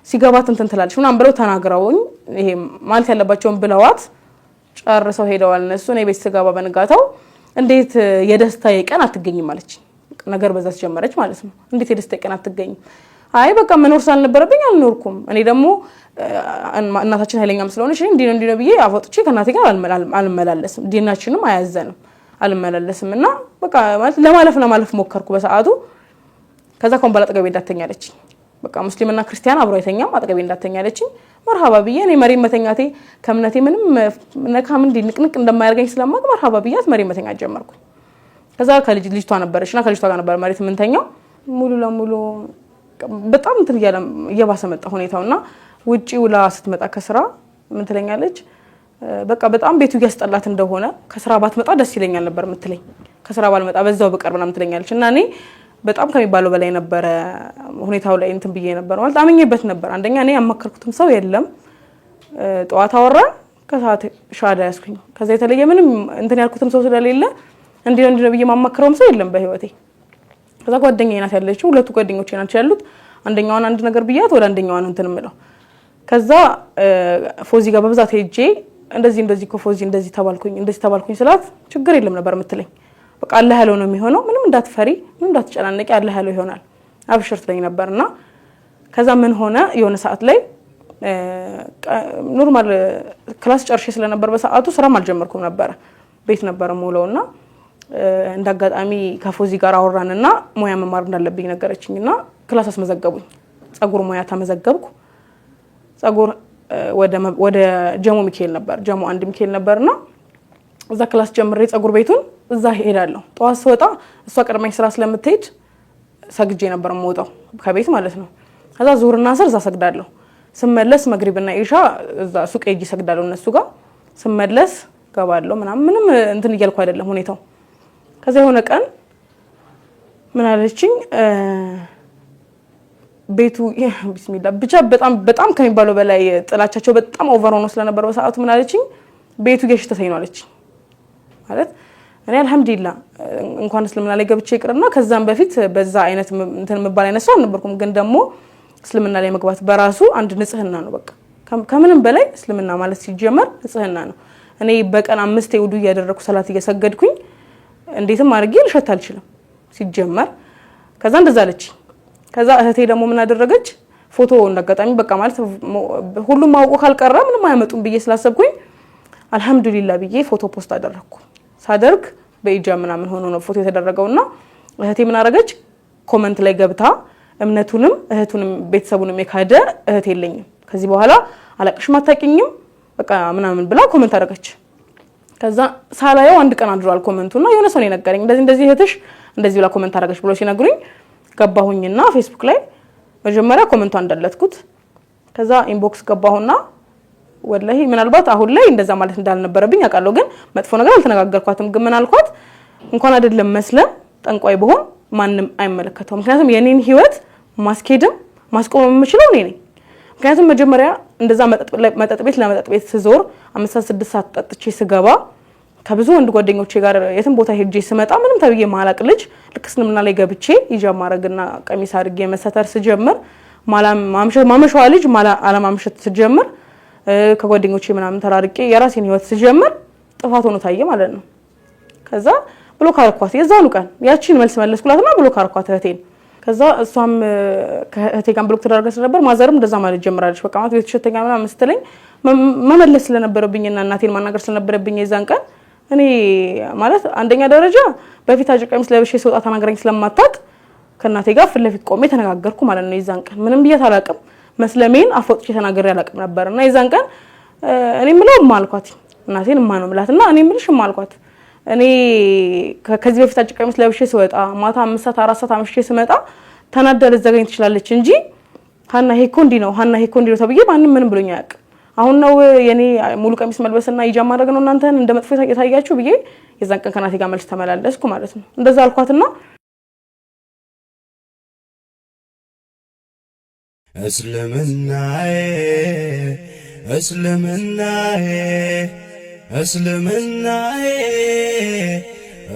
ሲገባት እንትን ትላለች ምናምን ብለው ተናግረውኝ ይሄ ማለት ያለባቸውን ብለዋት ጨርሰው ሄደዋል እነሱ እኔ ቤት ስገባ በነጋታው እንዴት የደስታ ቀን አትገኝም ማለች ነገር በዛት ጀመረች ማለት ነው እንዴት የደስታ ቀን አትገኝም አይ በቃ መኖር ሳልነበረብኝ አልኖርኩም እኔ ደግሞ እናታችን ኃይለኛም ስለሆነች እንዴ ነው ብዬ አወጥቼ ከናቴ ጋር አልመላለስም ዲናችንም አያዘንም አልመላለስምና በቃ ማለት ለማለፍ ሞከርኩ በሰዓቱ ከዛ ኮምባላ አጠገቤ እንዳተኛለች በቃ ሙስሊምና ክርስቲያን አብሮ አይተኛም አጠገቤ እንዳተኛለች መርሃባ ብዬ እኔ መሪ መተኛቴ ከእምነቴ ምንም ነካም ንቅንቅ እንደማያርገኝ ስለማቅ መርሃባ ብያት መሪ መተኛ ጀመርኩ ከዛ ልጅቷ ነበረችና ከልጅቷ ጋር ነበር መሬት ምንተኛው ሙሉ ለሙሉ በጣም እንትን እየባሰ መጣ ሁኔታውና ውጪ ውላ ስትመጣ ከስራ ምን ትለኛለች በቃ በጣም ቤቱ ያስጠላት እንደሆነ ከስራ ባትመጣ ደስ ይለኛል ነበር ምትለኝ ከስራ ባልመጣ በዛው በቀር ምናምን ትለኛለች እና እኔ በጣም ከሚባለው በላይ ነበር ሁኔታው ላይ እንትን ብዬ ነበር ማለት አመኘበት ነበር አንደኛ እኔ ያማከርኩትም ሰው የለም ጧት አወራን ከሰዓት ሻዳ ያስኩኝ ከዛ የተለየ ምንም እንትን ያልኩትም ሰው ስለሌለ እንዲህ ብዬ ማማከረውም ሰው የለም በህይወቴ ከዛ ጓደኛዬ ናት ያለችው ሁለቱ ጓደኞቼ ናቸው ያሉት አንደኛዋን አንድ ነገር ብያት ወደ አንደኛዋን እንትን ምለው ከዛ ፎዚ ጋር በብዛት ሄጄ እንደዚህ ኮፎዚ እንደዚህ ተባልኩኝ ስላት ችግር የለም ነበር የምትለኝ በቃ አላህ ያለው ነው የሚሆነው ምንም እንዳትፈሪ ምንም እንዳትጨናነቂ አላህ ያለው ይሆናል አብሽር ትለኝ ነበርና ከዛ ምን ሆነ የሆነ ሰዓት ላይ ኖርማል ክላስ ጨርሼ ስለነበር በሰዓቱ ስራም አልጀመርኩም ነበር ቤት ነበር ሙሉውና እንዳጋጣሚ ከፎዚ ጋር አወራንና ሙያ መማር እንዳለብኝ ነገረችኝና ክላስ አስመዘገቡኝ ጸጉር ሙያ ተመዘገብኩ ጸጉር ወደ ጀሞ ሚካኤል ነበር ጀሞ አንድ ሚካኤል ነበርና እዛ ክላስ ጀምሬ ጸጉር ቤቱን እዛ ሄዳለሁ ጧት ስወጣ እሷ ቀድማኝ ስራ ስለምትሄድ ሰግጄ ነበር የምወጣው ከቤት ማለት ነው ከዛ ዙህርና አስር እዛ ሰግዳለሁ ስመለስ መግሪብና ኢሻ እዛ ሱቅ ሄጄ ሰግዳለሁ እነሱ ጋር ስመለስ ገባለሁ ምንም እንትን እያልኩ አይደለም ሁኔታው ከዛ የሆነ ቀን ምን አለችኝ ቤቱ ቢስሚላህ ብቻ በጣም ከሚባለው በላይ ጥላቻቸው በጣም ኦቨር ሆኖ ስለነበር በሰዓቱ ምን አለችኝ ቤቱ እየሸተተኝ ነው አለችኝ ማለት እኔ አልহামዱሊላህ እንኳን እስልምና ላይ ገብቼ ይቅርና ከዛም በፊት በዛ አይነት እንትን መባል አይነት ሰው ነበርኩም ግን ደግሞ እስልምና ላይ መግባት በራሱ አንድ ንጽህና ነው በቃ ከምንም በላይ እስልምና ማለት ሲጀመር ንጽህና ነው እኔ በቀን 5 ውዱ ያደረኩ ሰላት እየሰገድኩኝ እንዴትም አድርጌ ልሸት አልችልም ሲጀመር ከዛ እንደዛ አለች ከዛ እህቴ ደግሞ ምን አደረገች ፎቶ እንደጋጣሚ በቃ ማለት ሁሉም ማውቆ ካልቀረ ምንም አያመጡም ብዬ ስላሰብኩኝ አልহামዱሊላህ ብዬ ፎቶ ፖስት አደረኩ ሳደርግ በኢጃም ምናምን ሆኖ ነው ፎቶ የተደረገውና እህቴ ምን አደረገች ኮሜንት ላይ ገብታ እምነቱንም እህቱንም ቤተሰቡንም የካደ እህት የለኝም ከዚህ በኋላ አላቅሽም አታቂኝም በቃ ምናምን ብላ ኮሜንት አደረገች ከዛ ሳላየው አንድ ቀን አድሯል ኮሜንቱና የሆነ ሰው ነው የነገረኝ እንደዚህ እህትሽ እንደዚህ ብላ ኮሜንት አደረገች ብሎ ሲነግሩኝ ገባሁኝና ፌስቡክ ላይ መጀመሪያ ኮሜንቱ አንደለትኩት ከዛ ኢንቦክስ ገባሁና ወላሂ ምናልባት አሁን ላይ እንደዛ ማለት እንዳልነበረብኝ አቃለው ግን መጥፎ ነገር አልተነጋገርኳትም ግን ምን አልኳት እንኳን አይደለም መስለም ጠንቋይ በሆን ማንንም አይመለከተውም ምክንያቱም የኔን ህይወት ማስኬድም ማስቆም የምችለው እኔ ነኝ ምክንያቱም መጀመሪያ እንደዛ መጠጥ ቤት ስዞር 5-6 ሰዓት ጠጥቼ ስገባ ከብዙ ወንድ ጓደኞቼ ጋር የትም ቦታ ሄጄ ስመጣ ምንም ተብዬ ማላቅ ልጅ ልክ እስልምና ላይ ገብቼ ይጃም ማረግና ቀሚስ አድርጌ መሰተር ስጀምር ማመሻዋ ልጅ አለማምሸት ስጀምር ከጓደኞቼ ምናምን ተራርቄ የራሴን ህይወት ስጀምር ጥፋት ሆኖ ታየ ማለት ነው ከዛ ብሎክ አርኳት የዛኑ ቀን ያቺን መልስ መለስኩላትና ብሎክ አርኳት እህቴን ከዛ እሷም ከእህቴ ጋር ብሎክ ተደረገ ነበር ማዘርም እንደዛ ማለት ጀምራለች በቃ ማለት ቤት ሸተኛ ምናምን መስተለኝ መመለስ ስለነበረብኝና እናቴን ማናገር ስለነበረብኝ የዛን ቀን እኔ ማለት አንደኛ ደረጃ በፊት አጭር ቀሚስ ለብሼ ስወጣ ተናገረኝ ስለማታቅ ከእናቴ ጋር ፍለፊት ቆሜ ተነጋገርኩ ማለት ነው የዛን ቀን ምንም ብዬ አላቅም መስለሜን አፎጥቼ ተናገር ያላቅም ነበርና የዛን ቀን እኔ ምለው ማልኳት እናቴን ማነውምላትና እኔ ምልሽ ማልኳት እኔ ከዚህ በፊት አጭር ቀሚስ ለብሼ ስወጣ ማታ 5 ሰዓት 4 ሰዓት አምሽቼ ስመጣ ተናደለ ዘገኝ ትችላለች እንጂ ሃና ሄኮ እንዲ ነው ተብዬ ማንንም ምንም ብሎኝ ያቅ አሁን ነው የኔ ሙሉ ቀሚስ መልበስና ይጃም ማድረግ ነው እናንተን እንደመጥፎ የታያችሁ ብዬ የዛን ቀን ከናቴ ጋር መልስ ተመላለስኩ ማለት ነው እንደዛ አልኳትና እስልምናዬ እስልምናዬ እስልምናዬ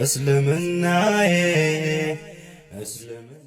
እስልምናዬ እስልምናዬ